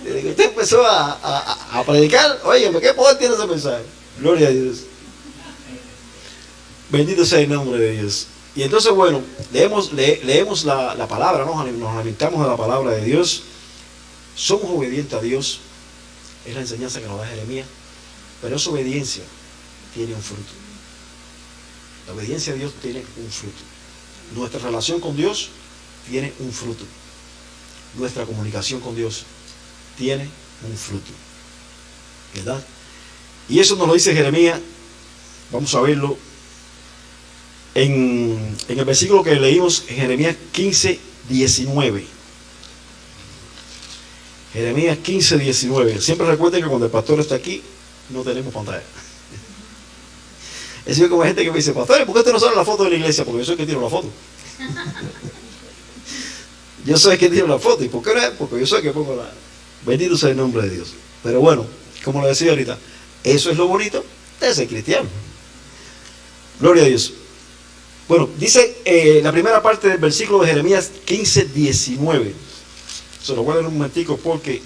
Desde que usted empezó a predicar, oye, ¿qué poder tiene ese mensaje? Gloria a Dios. Bendito sea el nombre de Dios. Y entonces, bueno, leemos la palabra, ¿no? Nos alimentamos de la palabra de Dios. Somos obedientes a Dios. Es la enseñanza que nos da Jeremías. Pero esa obediencia tiene un fruto. La obediencia a Dios tiene un fruto. Nuestra relación con Dios tiene un fruto. Nuestra comunicación con Dios tiene un fruto. ¿Verdad? Y eso nos lo dice Jeremías. Vamos a verlo en el versículo que leímos en Jeremías 15, 19. Jeremías 15, 19. Siempre recuerden que cuando el pastor está aquí, no tenemos pantalla. Es como hay gente que me dice, pastor, ¿por qué usted no sale la foto de la iglesia? Porque yo soy el que tiro la foto. Yo soy el que tiro la foto. ¿Y por qué no es? Porque yo soy el que pongo la... Bendito sea el nombre de Dios. Pero bueno, como lo decía ahorita, eso es lo bonito de ser cristiano. Gloria a Dios. Bueno, dice la primera parte del versículo de Jeremías 15, 19. Se lo voy a dar un momentico porque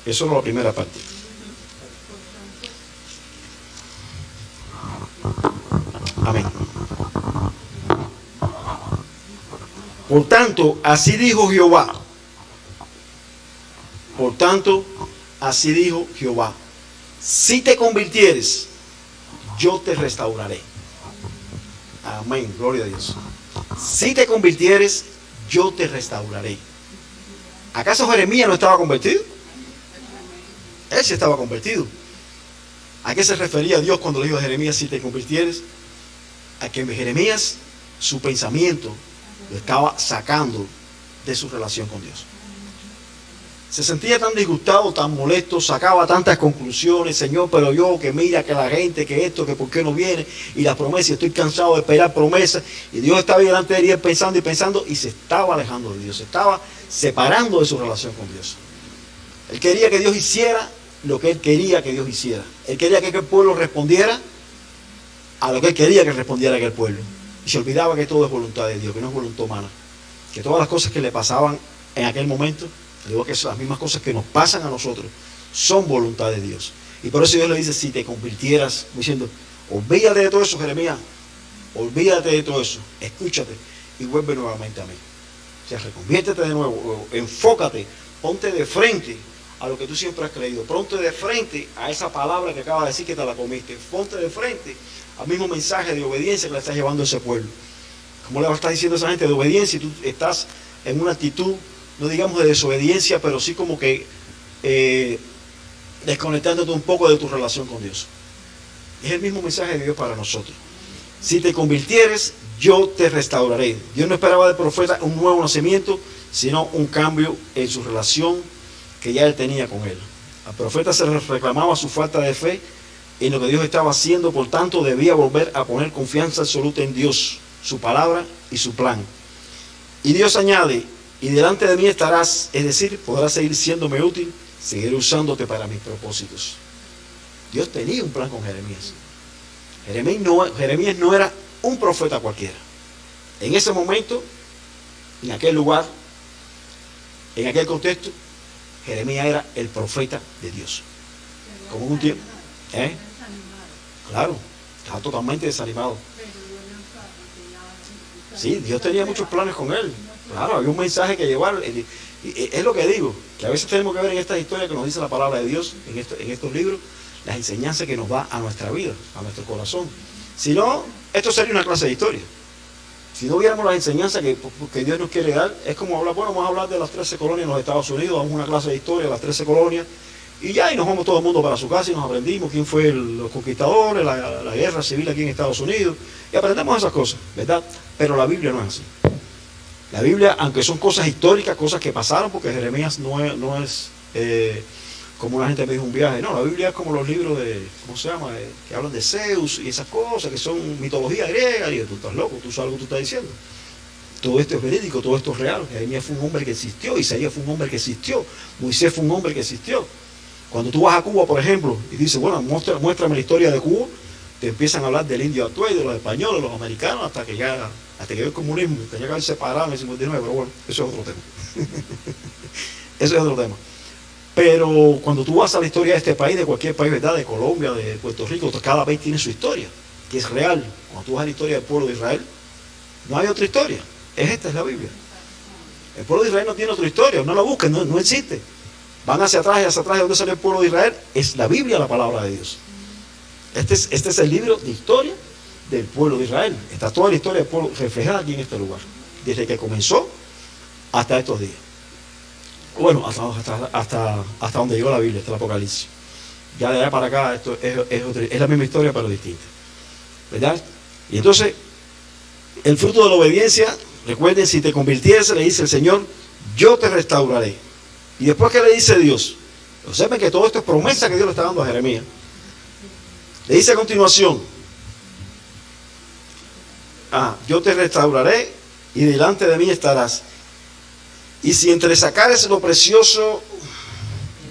eso es la primera parte. Amén. Por tanto, así dijo Jehová. Por tanto, así dijo Jehová. Si te convirtieres, yo te restauraré. Amén, gloria a Dios. Si te convirtieres, yo te restauraré. ¿Acaso Jeremías no estaba convertido? Él sí estaba convertido. ¿A qué se refería Dios cuando le dijo a Jeremías, si te convirtieres? A que Jeremías, su pensamiento, lo estaba sacando de su relación con Dios. Se sentía tan disgustado, tan molesto, sacaba tantas conclusiones, Señor, pero yo, que mira, que la gente, que esto, que por qué no viene, y las promesas, estoy cansado de esperar promesas, y Dios estaba delante de él pensando y pensando, y se estaba alejando de Dios, se estaba separando de su relación con Dios. Él quería que Dios hiciera lo que él quería que Dios hiciera. Él quería que aquel pueblo respondiera a lo que él quería que respondiera aquel pueblo. Y se olvidaba que todo es voluntad de Dios, que no es voluntad humana. Que todas las cosas que le pasaban en aquel momento, digo que las mismas cosas que nos pasan a nosotros, son voluntad de Dios. Y por eso Dios le dice, si te convirtieras, diciendo, olvídate de todo eso, Jeremías, olvídate de todo eso, escúchate y vuelve nuevamente a mí. O sea, reconviértete de nuevo, enfócate, ponte de frente a lo que tú siempre has creído, ponte de frente a esa palabra que acabas de decir que te la comiste, ponte de frente al mismo mensaje de obediencia que le estás llevando a ese pueblo. ¿Cómo le estás diciendo a esa gente de obediencia y tú estás en una actitud, no digamos de desobediencia, pero sí como que desconectándote un poco de tu relación con Dios? Es el mismo mensaje de Dios para nosotros. Si te convirtieres, yo te restauraré. Dios no esperaba del profeta un nuevo nacimiento, sino un cambio en su relación que ya él tenía con él. Al profeta se le reclamaba su falta de fe en lo que Dios estaba haciendo, por tanto debía volver a poner confianza absoluta en Dios, su palabra y su plan. Y Dios añade, y delante de mí estarás, es decir, podrás seguir siéndome útil, seguiré usándote para mis propósitos. Dios tenía un plan con Jeremías. Jeremías no era un profeta cualquiera. En ese momento, en aquel lugar, en aquel contexto, Jeremías era el profeta de Dios. Como un tiempo. Claro, estaba totalmente desanimado. Sí, Dios tenía muchos planes con él. Claro, había un mensaje que llevar. Es lo que digo, que a veces tenemos que ver en estas historias que nos dice la palabra de Dios, en estos libros, las enseñanzas que nos da a nuestra vida, a nuestro corazón. Si no, esto sería una clase de historia. Si no viéramos las enseñanzas que Dios nos quiere dar, es como hablar, bueno, vamos a hablar de las 13 colonias en los Estados Unidos, damos una clase de historia de las 13 colonias, y ya, y nos vamos todo el mundo para su casa y nos aprendimos quién fue los conquistadores, la guerra civil aquí en Estados Unidos, y aprendemos esas cosas, ¿verdad? Pero la Biblia no es así. La Biblia, aunque son cosas históricas, cosas que pasaron, porque Jeremías no es Como una gente me dijo un viaje, no, la Biblia es como los libros de, ¿cómo se llama? Que hablan de Zeus y esas cosas, que son mitología griega. Y yo, tú estás loco, tú sabes lo que tú estás diciendo. Todo esto es verídico, todo esto es real. Jeremías fue un hombre que existió, Isaías fue un hombre que existió, Moisés fue un hombre que existió. Cuando tú vas a Cuba, por ejemplo, y dices, bueno, muéstrame la historia de Cuba, te empiezan a hablar del indio actual, de los españoles, los americanos, hasta que el comunismo tenía que haber separado en el 59, pero bueno, eso es otro tema. Eso es otro tema. Pero cuando tú vas a la historia de este país, de cualquier país, ¿verdad? De Colombia, de Puerto Rico, cada país tiene su historia, que es real. Cuando tú vas a la historia del pueblo de Israel, no hay otra historia. Esta es la Biblia. El pueblo de Israel no tiene otra historia, no la busquen, no existe. Van hacia atrás y hacia atrás. ¿De dónde salió el pueblo de Israel? Es la Biblia, la palabra de Dios. Este es el libro de historia del pueblo de Israel. Está toda la historia del pueblo reflejada aquí en este lugar, desde que comenzó hasta estos días. Bueno, hasta donde llegó la Biblia, hasta el Apocalipsis. Ya de allá para acá, esto es la misma historia, pero distinta, ¿verdad? Y entonces, el fruto de la obediencia, recuerden, si te convirtieres, le dice el Señor, yo te restauraré. Y después, ¿qué le dice Dios? Observen que todo esto es promesa que Dios le está dando a Jeremías. Le dice a continuación, yo te restauraré y delante de mí estarás. Y si entresacares lo precioso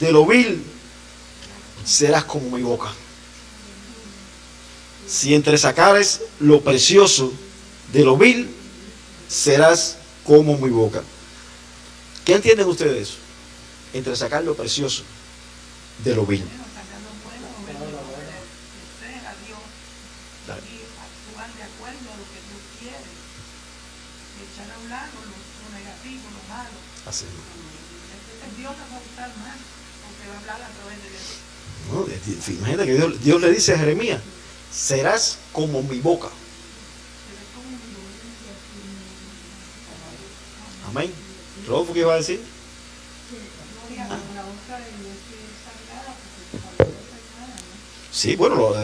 de lo vil, serás como mi boca. Si entresacares lo precioso de lo vil, serás como mi boca. ¿Qué entienden ustedes de eso? Entresacar lo precioso de lo vil. Así. Dios nos va a gustar más, porque va a hablar a través de Dios. No, imagínate que Dios le dice a Jeremías, serás como mi boca. Amén. ¿Rodolfo qué iba a decir? Sí, bueno,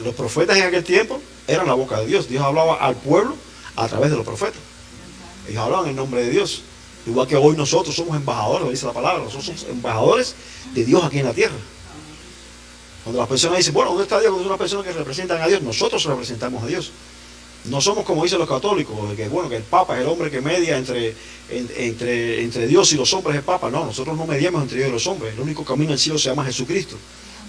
los profetas en aquel tiempo eran la boca de Dios. Dios hablaba al pueblo a través de los profetas. Ellos hablaban en nombre de Dios. Igual que hoy nosotros somos embajadores, dice la palabra, nosotros somos embajadores de Dios aquí en la tierra. Cuando las personas dicen, bueno, ¿dónde está Dios? Cuando son las personas que representan a Dios, nosotros representamos a Dios. No somos como dicen los católicos, que bueno, que el Papa es el hombre que media entre Dios y los hombres, es el Papa. No, nosotros no mediamos entre Dios y los hombres. El único camino al cielo se llama Jesucristo.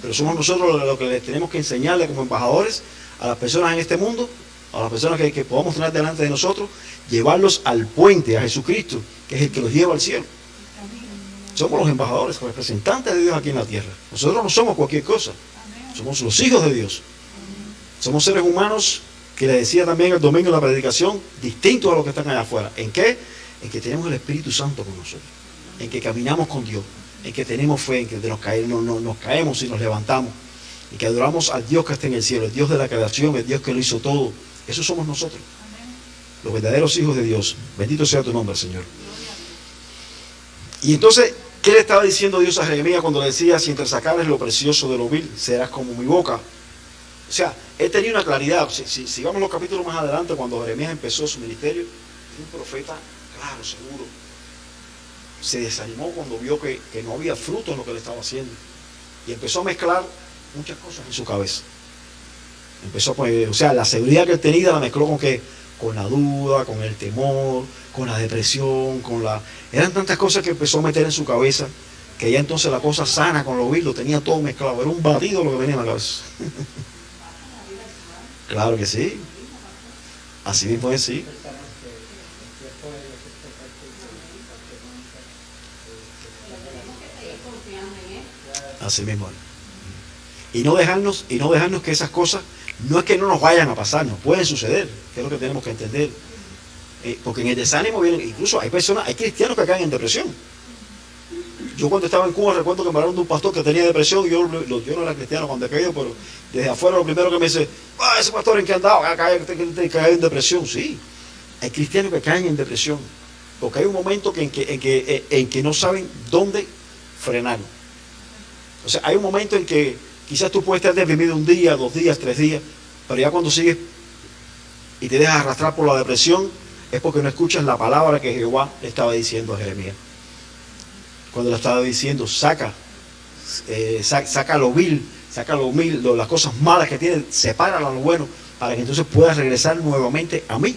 Pero somos nosotros los que les tenemos que enseñarle como embajadores a las personas en este mundo, a las personas que podamos tener delante de nosotros, llevarlos al puente, a Jesucristo, que es el que los lleva al cielo. Somos los embajadores, representantes de Dios aquí en la tierra. Nosotros no somos cualquier cosa. Somos los hijos de Dios. Somos seres humanos, que le decía también el domingo en la predicación, distintos a los que están allá afuera. ¿En qué? En que tenemos el Espíritu Santo con nosotros. En que caminamos con Dios. En que tenemos fe, en que nos caemos y nos levantamos. Y que adoramos al Dios que está en el cielo, el Dios de la creación, el Dios que lo hizo todo. Eso somos nosotros. Los verdaderos hijos de Dios. Bendito sea tu nombre, Señor. Y entonces, ¿qué le estaba diciendo Dios a Jeremías cuando le decía, si entresacares lo precioso de lo vil, serás como mi boca? O sea, él tenía una claridad. Si vamos los capítulos más adelante, cuando Jeremías empezó su ministerio, fue un profeta claro, seguro. Se desanimó cuando vio que no había fruto en lo que le estaba haciendo. Y empezó a mezclar muchas cosas en su cabeza. Empezó, pues, o sea, la seguridad que él tenía la mezcló con qué, con la duda, con el temor, con la depresión, eran tantas cosas que empezó a meter en su cabeza, que ya entonces la cosa sana con lo vil lo tenía todo mezclado, era un batido lo que tenía en la cabeza. Claro que sí. Así mismo es, sí. Así mismo es. Y no dejarnos que esas cosas, no es que no nos vayan a pasar, nos pueden suceder, que es lo que tenemos que entender. Porque en el desánimo vienen, incluso hay cristianos que caen en depresión. Yo cuando estaba en Cuba recuerdo que me hablaron de un pastor que tenía depresión, yo no era cristiano cuando he caído, pero desde afuera lo primero que me dice, ese pastor en que andaba, cae en depresión. Sí, hay cristianos que caen en depresión, porque hay un momento en que no saben dónde frenar. O sea, hay un momento en que quizás tú puedes estar deprimido un día, 2 días, 3 días, pero ya cuando sigues y te dejas arrastrar por la depresión, es porque no escuchas la palabra que Jehová le estaba diciendo a Jeremías. Cuando le estaba diciendo, saca saca lo vil, saca lo humil, las cosas malas que tiene, separa lo bueno, para que entonces pueda regresar nuevamente a mí.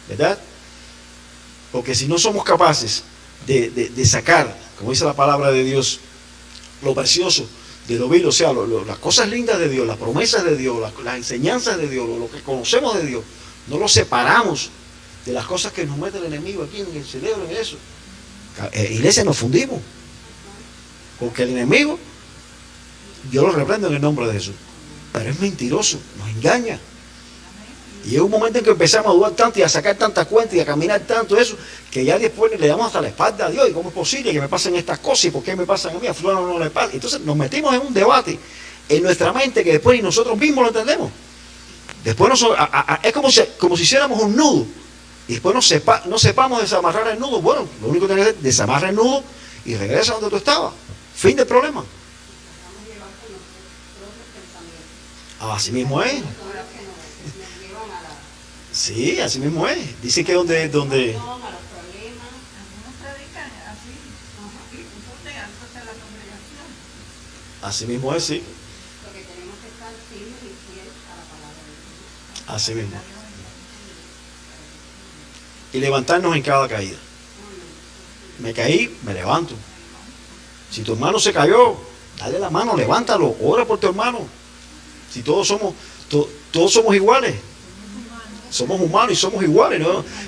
¿Verdad? Porque si no somos capaces de sacar, como dice la palabra de Dios, lo precioso de lo vil, o sea, las cosas lindas de Dios, las promesas de Dios, las enseñanzas de Dios, lo que conocemos de Dios, no lo separamos de las cosas que nos mete el enemigo aquí en el cerebro, en eso. Iglesia, nos fundimos. Porque el enemigo, yo lo reprendo en el nombre de Jesús, pero es mentiroso, nos engaña. Y es un momento en que empezamos a dudar tanto y a sacar tantas cuentas y a caminar tanto eso, que ya después le damos hasta la espalda a Dios. ¿Y cómo es posible que me pasen estas cosas? ¿Y por qué me pasan a mí? A fulano no le pasa. Entonces nos metimos en un debate en nuestra mente que después ni nosotros mismos lo entendemos. Después es como si hiciéramos un nudo y después no sepamos desamarrar el nudo. Bueno, lo único que tienes que hacer es desamarrar el nudo y regresa donde tú estabas. Fin del problema. Así mismo es. Sí, así mismo es. Dice que donde Algunos predican así, infunden a la congregación. así mismo es, sí. Porque tenemos que estar firmes y fieles a la palabra de Dios. Así mismo. Y levantarnos en cada caída. Me caí, me levanto. Si tu hermano se cayó, dale la mano, levántalo, ora por tu hermano. Si todos somos iguales. Somos humanos y somos iguales.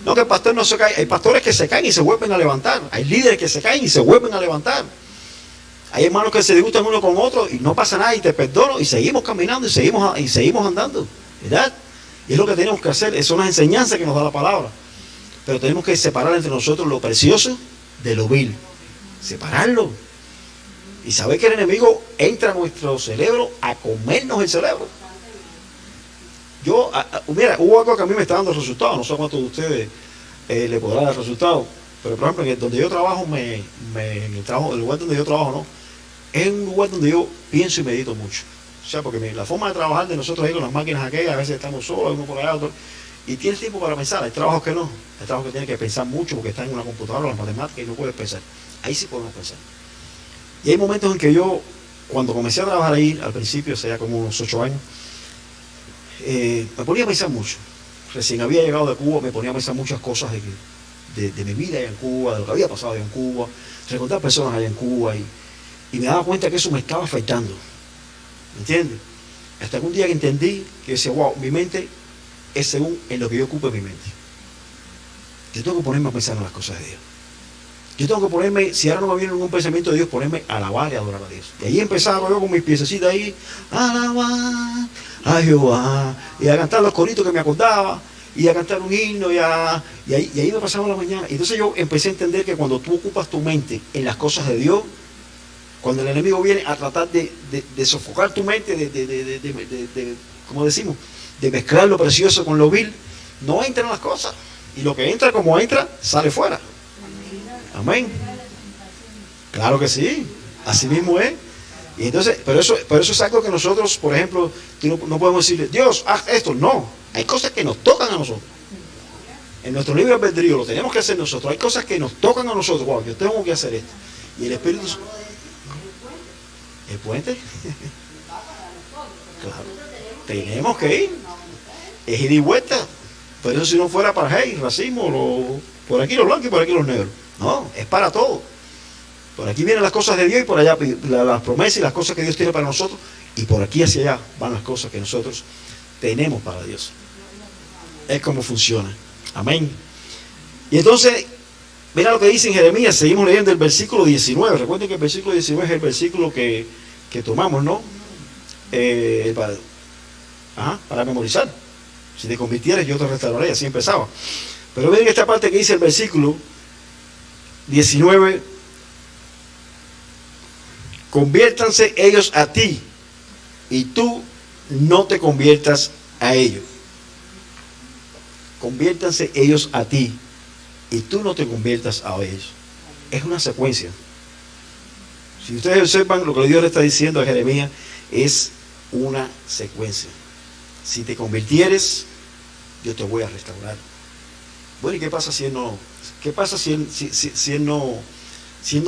No que el pastor no se cae. Hay pastores que se caen y se vuelven a levantar. Hay líderes que se caen y se vuelven a levantar. Hay hermanos que se disgustan uno con otro y no pasa nada y te perdono y seguimos caminando y seguimos andando. ¿Verdad? Y es lo que tenemos que hacer. Es una enseñanza que nos da la palabra. Pero tenemos que separar entre nosotros lo precioso de lo vil. Separarlo. Y saber que el enemigo entra a nuestro cerebro a comernos el cerebro. Mira, hubo algo que a mí me está dando resultados. No sé cuántos de ustedes le podrá dar resultados. Pero por ejemplo, donde yo trabajo, el lugar donde yo trabajo, ¿no? Es un lugar donde yo pienso y medito mucho. O sea, porque la forma de trabajar de nosotros ahí con las máquinas aquellas, a veces estamos solos, uno por allá, otro. Y tienes tiempo para pensar. Hay trabajos que no. Hay trabajos que tienes que pensar mucho porque están en una computadora, las matemáticas, y no puedes pensar. Ahí sí podemos pensar. Y hay momentos en que yo, cuando comencé a trabajar ahí, al principio, hace ya como unos 8 años, me ponía a pensar mucho. Recién había llegado de Cuba, me ponía a pensar muchas cosas de mi vida allá en Cuba, de lo que había pasado allá en Cuba, recordar personas allá en Cuba, y me daba cuenta que eso me estaba afectando. ¿Me entiendes? Hasta que un día que entendí que decía, wow, mi mente es según en lo que yo ocupe mi mente. Yo tengo que ponerme a pensar en las cosas de Dios. Yo tengo que ponerme, si ahora no me viene ningún pensamiento de Dios, ponerme a alabar y adorar a Dios. Y ahí empezaba yo con mis piececitas ahí, alabar a Jehová, y a cantar los coritos que me acordaba, y a cantar un himno, y ahí me pasaba la mañana. Y entonces yo empecé a entender que cuando tú ocupas tu mente en las cosas de Dios, cuando el enemigo viene a tratar de sofocar tu mente, como decimos, de mezclar lo precioso con lo vil, no entran las cosas. Y lo que entra como entra, sale fuera. Amén. Claro que sí. Así mismo es. Y entonces, pero eso es algo que nosotros, por ejemplo, no podemos decirle, Dios, haz esto. No. Hay cosas que nos tocan a nosotros. En nuestro libre albedrío lo tenemos que hacer nosotros. Hay cosas que nos tocan a nosotros. Wow, yo tengo que hacer esto. Y el Espíritu... ¿El puente? Claro. Tenemos que ir. Es ir y vuelta. Por eso si no fuera para racismo, por aquí los blancos y por aquí los negros. No, es para todo. Por aquí vienen las cosas de Dios y por allá las promesas y las cosas que Dios tiene para nosotros. Y por aquí hacia allá van las cosas que nosotros tenemos para Dios. Es como funciona. Amén. Y entonces, mira lo que dice en Jeremías. Seguimos leyendo el versículo 19. Recuerden que el versículo 19 es el versículo que tomamos, ¿no? Para memorizar. Si te convirtieres, yo te restauraré. Así empezaba. Pero miren esta parte que dice el versículo 19. Conviértanse ellos a ti y tú no te conviertas a ellos. Conviértanse ellos a ti y tú no te conviertas a ellos. Es una secuencia. Si ustedes observan lo que Dios le está diciendo a Jeremías, es una secuencia. Si te convirtieres, yo te voy a restaurar. Bueno, ¿y qué pasa si él no? ¿Qué pasa si él no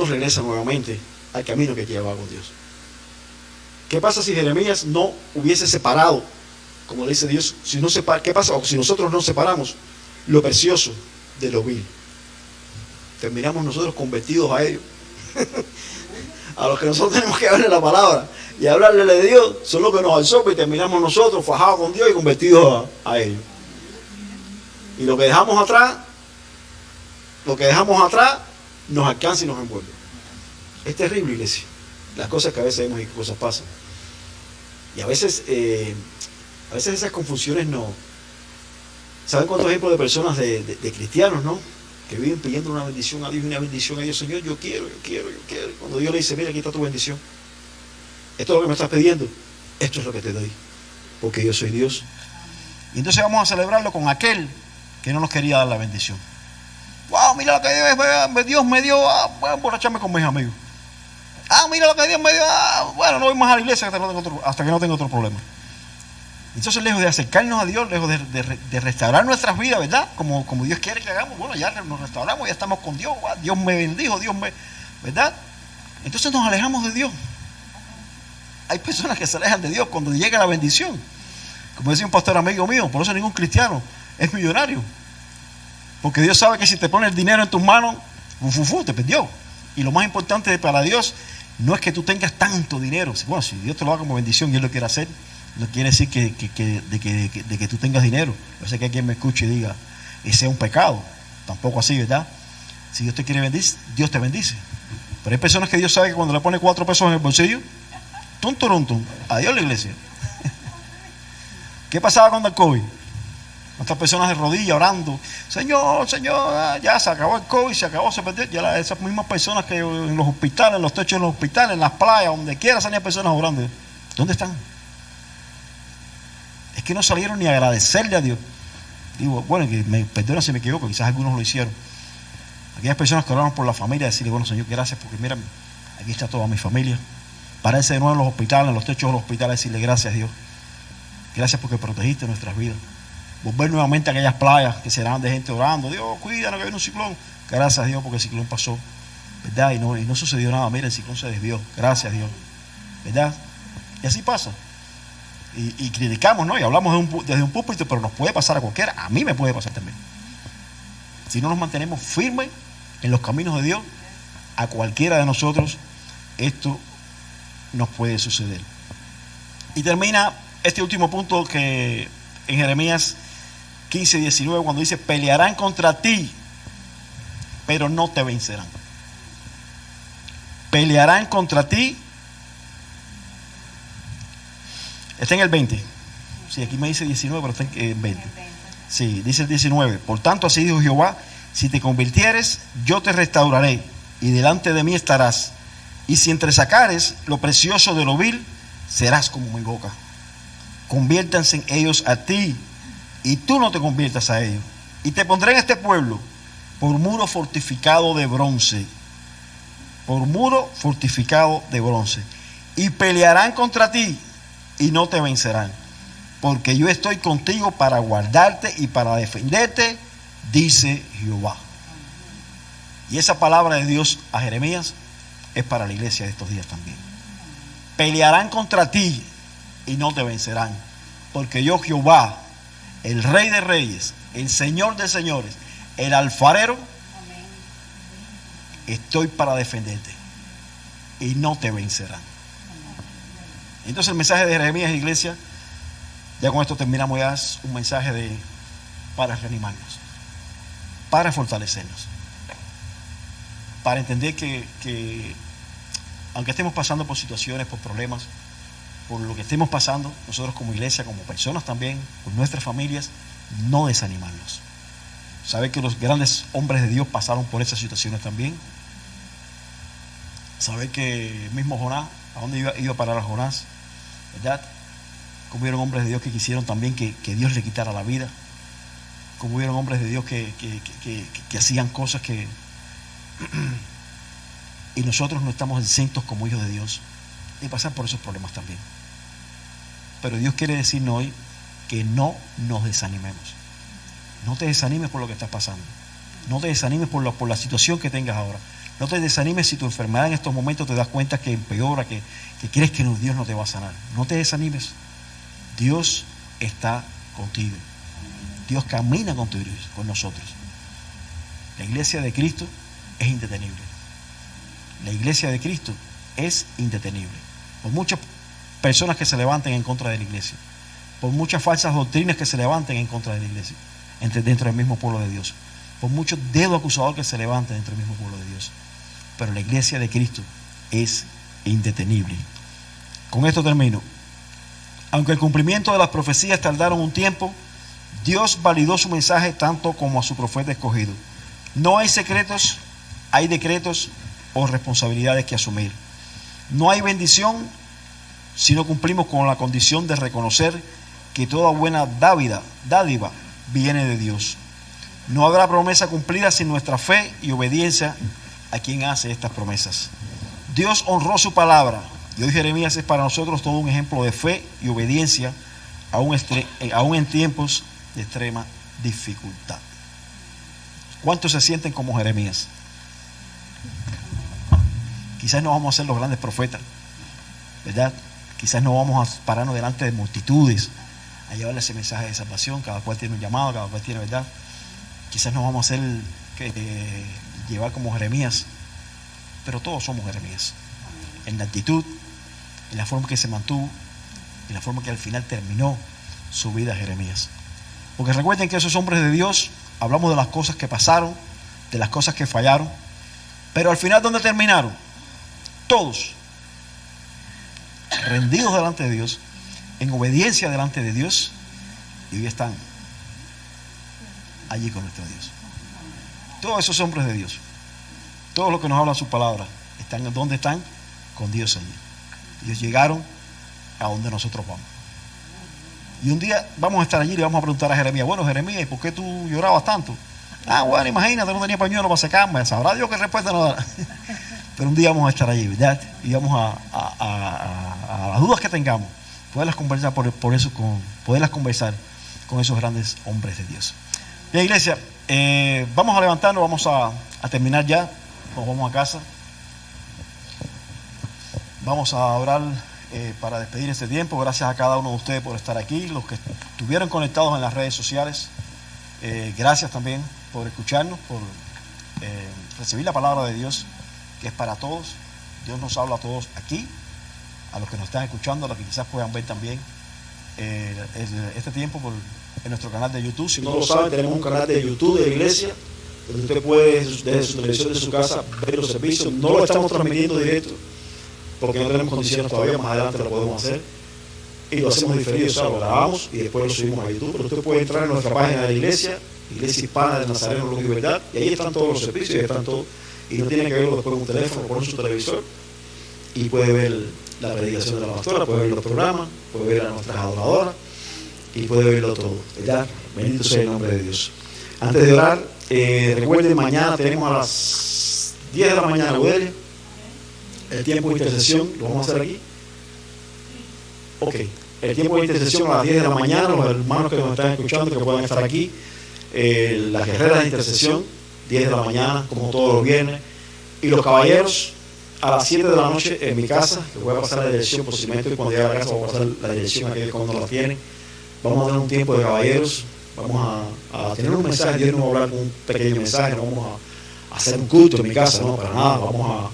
regresa nuevamente al camino que llevaba con Dios. ¿Qué pasa si Jeremías no hubiese separado, como le dice Dios, si no separa, qué pasa si nosotros no separamos lo precioso de lo vil? Terminamos nosotros convertidos a ellos. A los que nosotros tenemos que darle la palabra y hablarle de Dios, son los que nos absorben y terminamos nosotros fajados con Dios y convertidos a ellos. Y lo que dejamos atrás nos alcanza y nos envuelve. Es terrible, iglesia, las cosas que a veces vemos y qué cosas pasan. Y a veces esas confusiones no. ¿Saben cuántos ejemplos de personas, de cristianos, no? Que viven pidiendo una bendición a Dios y una bendición a Dios? Señor, yo quiero. Cuando Dios le dice, mira, aquí está tu bendición. Esto es lo que me estás pidiendo. Esto es lo que te doy. Porque yo soy Dios. Y entonces vamos a celebrarlo con aquel que no nos quería dar la bendición. Wow, mira lo que Dios me dio. Voy a emborracharme con mis amigos. Mira lo que Dios me dio. Bueno, no voy más a la iglesia hasta que no tenga otro problema. Entonces, lejos de acercarnos a Dios, lejos de restaurar nuestras vidas, ¿verdad? Como Dios quiere que hagamos, bueno, ya nos restauramos, ya estamos con Dios, Dios me bendijo, ¿verdad? Entonces nos alejamos de Dios. Hay personas que se alejan de Dios cuando llega la bendición. Como decía un pastor amigo mío, por eso ningún cristiano es millonario. Porque Dios sabe que si te pone el dinero en tus manos, te perdió. Y lo más importante para Dios no es que tú tengas tanto dinero. Bueno, si Dios te lo da como bendición y Él lo quiere hacer, no quiere decir que tú tengas dinero. Yo sé que alguien me escuche y diga, ese es un pecado. Tampoco así, ¿verdad? Si Dios te quiere bendecir, Dios te bendice. Pero hay personas que Dios sabe que cuando le pone 4 pesos en el bolsillo, adiós la iglesia. ¿Qué pasaba con el COVID? Nuestras personas de rodillas orando, Señor, ya se acabó el COVID, se perdió. Ya esas mismas personas que en los hospitales, en los techos de los hospitales, en las playas, donde quiera salían personas orando. ¿Dónde están? Es que no salieron ni a agradecerle a Dios. Digo, bueno, que me perdona si me equivoco, quizás algunos lo hicieron. Aquellas personas que oraron por la familia, decirle, bueno, Señor, gracias porque mira, aquí está toda mi familia. Pararse de nuevo en los hospitales, en los techos de los hospitales, decirle gracias a Dios. Gracias porque protegiste nuestras vidas. Volver nuevamente a aquellas playas que serán de gente orando. Dios, cuídanos que viene un ciclón. Gracias a Dios porque el ciclón pasó, ¿verdad? Y no sucedió nada. Mira, el ciclón se desvió. Gracias a Dios, ¿verdad? Y así pasa. Y criticamos, ¿no? Y hablamos desde un púlpito, pero nos puede pasar a cualquiera. A mí me puede pasar también. Si no nos mantenemos firmes en los caminos de Dios, a cualquiera de nosotros esto nos puede suceder. Y termina este último punto que en Jeremías 15:19, cuando dice, pelearán contra ti, pero no te vencerán. Pelearán contra ti. Está en el 20. Sí, aquí me dice 19, pero está en 20. Sí, dice el 19. Por tanto, así dijo Jehová, si te convirtieres, yo te restauraré, y delante de mí estarás. Y si entresacares lo precioso de lo vil, serás como mi boca. Conviértanse en ellos a ti, y tú no te conviertas a ellos. Y te pondré en este pueblo por muro fortificado de bronce. Por muro fortificado de bronce. Y pelearán contra ti, y no te vencerán, porque yo estoy contigo para guardarte y para defenderte, dice Jehová. Y esa palabra de Dios a Jeremías es para la iglesia de estos días también. Pelearán contra ti y no te vencerán, porque yo Jehová, el Rey de Reyes, el Señor de Señores, el alfarero, estoy para defenderte y no te vencerán. Entonces el mensaje de Jeremías, iglesia, ya con esto terminamos, ya es un mensaje para reanimarnos, para fortalecernos, para entender que aunque estemos pasando por situaciones, por problemas, por lo que estemos pasando, nosotros como iglesia, como personas también, con nuestras familias, no desanimarnos. Saber que los grandes hombres de Dios pasaron por esas situaciones también. Saber que el mismo Jonás, ¿a dónde iba a parar a Jonás? ¿Verdad? Como hubieron hombres de Dios que quisieron también que Dios le quitara la vida. Como hubieron hombres de Dios que hacían cosas que... y nosotros no estamos exentos como hijos de Dios y pasar por esos problemas también. Pero Dios quiere decirnos hoy que no nos desanimemos. No te desanimes por lo que estás pasando. No te desanimes por la situación que tengas ahora. No te desanimes si tu enfermedad en estos momentos te das cuenta que empeora, que crees que Dios no te va a sanar. No te desanimes. Dios está contigo. Dios camina contigo, con nosotros. La iglesia de Cristo es indetenible. La iglesia de Cristo es indetenible. Por muchas personas que se levanten en contra de la iglesia, por muchas falsas doctrinas que se levanten en contra de la iglesia, dentro del mismo pueblo de Dios, por muchos dedos acusadores que se levanten dentro del mismo pueblo de Dios, pero la iglesia de Cristo es indetenible. Con esto termino. Aunque el cumplimiento de las profecías tardaron un tiempo, Dios validó su mensaje tanto como a su profeta escogido. No hay secretos, hay decretos o responsabilidades que asumir. No hay bendición si no cumplimos con la condición de reconocer que toda buena dádiva viene de Dios. No habrá promesa cumplida sin nuestra fe y obediencia a quien hace estas promesas. Dios honró su palabra y hoy Jeremías es para nosotros todo un ejemplo de fe y obediencia aún en tiempos de extrema dificultad. ¿Cuántos se sienten como Jeremías? Quizás no vamos a ser los grandes profetas, ¿verdad? Quizás no vamos a pararnos delante de multitudes a llevarle ese mensaje de salvación. Cada cual tiene un llamado, cada cual tiene, ¿verdad? Quizás no vamos a ser llevar como Jeremías, pero todos somos Jeremías. En la actitud, en la forma que se mantuvo, en la forma que al final terminó su vida Jeremías. Porque recuerden que esos hombres de Dios, hablamos de las cosas que pasaron, de las cosas que fallaron, pero al final, ¿dónde terminaron? Todos rendidos delante de Dios, en obediencia delante de Dios, y hoy están allí con nuestro Dios. Todos esos hombres de Dios, todos los que nos hablan su palabra, están donde están, con Dios allí. Ellos llegaron a donde nosotros vamos. Y un día vamos a estar allí y le vamos a preguntar a Jeremías: bueno, Jeremías, ¿y por qué tú llorabas tanto? Bueno, imagínate, no tenía pañuelo para secarme. Sabrá Dios qué respuesta nos dará. Pero un día vamos a estar allí, ¿verdad? Y vamos a las dudas que tengamos, poderlas conversar poderlas conversar con esos grandes hombres de Dios. Bien, iglesia, vamos a levantarnos, vamos a terminar ya, nos vamos a casa. Vamos a orar para despedir este tiempo. Gracias a cada uno de ustedes por estar aquí, los que estuvieron conectados en las redes sociales. Gracias también por escucharnos, por recibir la palabra de Dios, que es para todos. Dios nos habla a todos aquí, a los que nos están escuchando, a los que quizás puedan ver también este tiempo en nuestro canal de YouTube. Si no lo saben, tenemos un canal de YouTube de la iglesia, donde usted puede desde su televisión de su casa ver los servicios. No lo estamos transmitiendo directo porque no tenemos condiciones todavía, más adelante lo podemos hacer. Y lo hacemos diferido, o sea, lo grabamos y después lo subimos a YouTube. Pero usted puede entrar en nuestra página de la iglesia, Iglesia Hispana de Nazareno, Luz y Verdad, y ahí están todos los servicios, ahí están todos. Y no tiene que verlo después en un teléfono, poner su televisor y puede ver la predicación de la pastora, puede ver los programas, puede ver a nuestras adoradoras y puede verlo todo, ¿verdad? Bendito sea el nombre de Dios. Antes de orar, recuerden, mañana tenemos a las 10 de la mañana, Udelia, el tiempo de intercesión. ¿Lo vamos a hacer aquí? Ok, el tiempo de intercesión a las 10 de la mañana. Los hermanos que nos están escuchando, que puedan estar aquí, las guerreras de intercesión, 10 de la mañana, como todos los viernes. Y los caballeros, a las 7 de la noche en mi casa, que voy a pasar la dirección posiblemente, y cuando llegue a la casa voy a pasar la dirección a aquellos que no la tienen. Vamos a tener un tiempo de caballeros, vamos a tener un mensaje. Dios nos va a hablar con un pequeño mensaje. No vamos a hacer un culto en mi casa, no, para nada. Vamos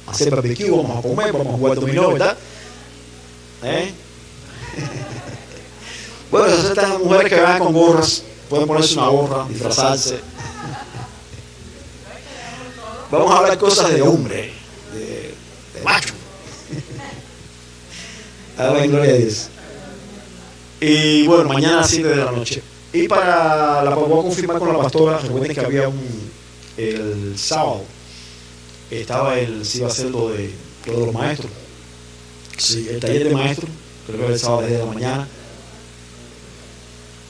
a hacer barbecue, vamos a comer, vamos a jugar dominó, ¿verdad? Bueno, esas estas mujeres que van con gorras, pueden ponerse una gorra, disfrazarse. Vamos a hablar cosas de hombre, de macho. Amén, gloria a Dios. Y bueno, mañana a las 7 de la noche. Y voy a confirmar con la pastora. Recuerden que había el sábado, si iba a ser lo de los maestros. Sí, el taller de maestros, creo que era el sábado a las 10 de la mañana.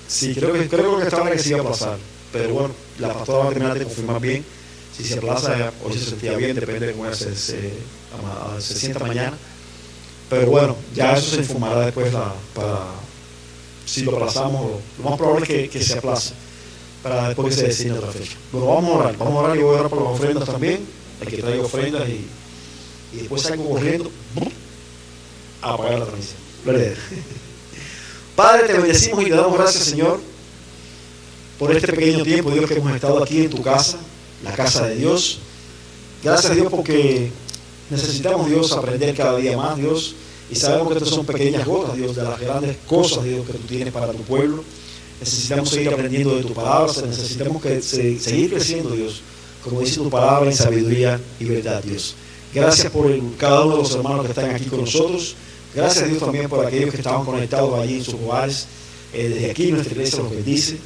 Sí, creo que estaba que se iba a aplazar. Pero bueno, la pastora va a terminar de confirmar bien. Si se aplaza o si se sentía bien, depende de cómo se sienta mañana. Pero bueno, ya eso se informará después si lo aplazamos. Lo más probable es que se aplace para después que se designe otra fecha. Bueno, vamos a orar y voy a orar por las ofrendas también. el que traiga ofrendas y después salgo corriendo a apagar la transmisión. Gloria a Dios. Padre, te bendecimos y te damos gracias, Señor, por este pequeño tiempo, Dios, que hemos estado aquí en tu casa, la casa de Dios. Gracias, Dios, porque necesitamos, Dios, aprender cada día más, Dios, y sabemos que estas son pequeñas gotas, Dios, de las grandes cosas, Dios, que tú tienes para tu pueblo. Necesitamos seguir aprendiendo de tu palabra, necesitamos seguir creciendo, Dios, como dice tu palabra, en sabiduría y verdad, Dios. Gracias por cada uno de los hermanos que están aquí con nosotros. Gracias, Dios, también por aquellos que estaban conectados allí en sus hogares. Desde aquí nuestra iglesia los bendice,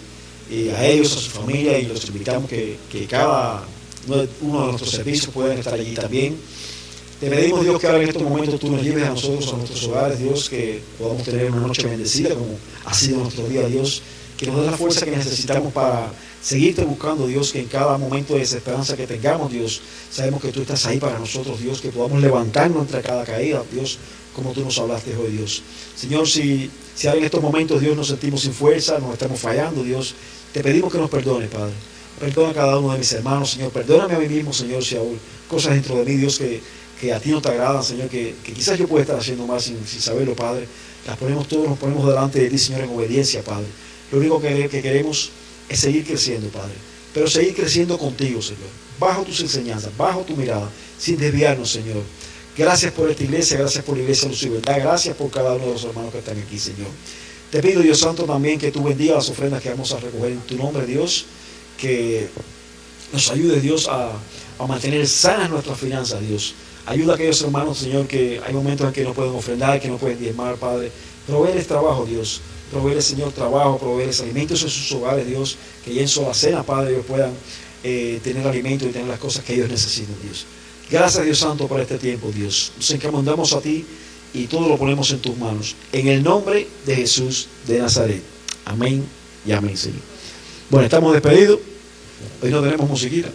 a ellos, a su familia, y los invitamos que cada uno de nuestros servicios puedan estar allí también. Te pedimos, Dios, que ahora en estos momentos tú nos lleves a nosotros, a nuestros hogares, Dios, que podamos tener una noche bendecida como ha sido nuestro día, Dios, que nos dé la fuerza que necesitamos para seguirte buscando, Dios, que en cada momento de desesperanza que tengamos, Dios, sabemos que tú estás ahí para nosotros, Dios, que podamos levantarnos entre cada caída, Dios, como tú nos hablaste hoy, Dios. Señor, si ahora en estos momentos, Dios, nos sentimos sin fuerza, nos estamos fallando, Dios, te pedimos que nos perdones, Padre. Perdona a cada uno de mis hermanos, Señor. Perdóname a mí mismo, Señor, si aún cosas dentro de mí, Dios, que a ti no te agradan, Señor, que quizás yo pueda estar haciendo más sin saberlo, Padre. Las ponemos todos, nos ponemos delante de ti, Señor, en obediencia, Padre. Lo único que queremos es seguir creciendo, Padre. Pero seguir creciendo contigo, Señor. Bajo tus enseñanzas, bajo tu mirada, sin desviarnos, Señor. Gracias por esta iglesia, gracias por la iglesia Luz y Verdad, gracias por cada uno de los hermanos que están aquí, Señor. Te pido, Dios Santo, también que tú bendigas las ofrendas que vamos a recoger en tu nombre, Dios, que nos ayude, Dios, a mantener sanas nuestras finanzas, Dios. Ayuda a aquellos hermanos, Señor, que hay momentos en que no pueden ofrendar, que no pueden diezmar, Padre. Proveerles trabajo, Dios. Proveerles, Señor, trabajo, proveerles alimentos en sus hogares, Dios, que ya en sola cena, Padre, ellos puedan tener alimento y tener las cosas que ellos necesitan, Dios. Gracias, Dios Santo, por este tiempo, Dios. Nos encomendamos a ti y todo lo ponemos en tus manos. En el nombre de Jesús de Nazaret. Amén y amén, Señor. Bueno, estamos despedidos. Hoy no tenemos musiquita.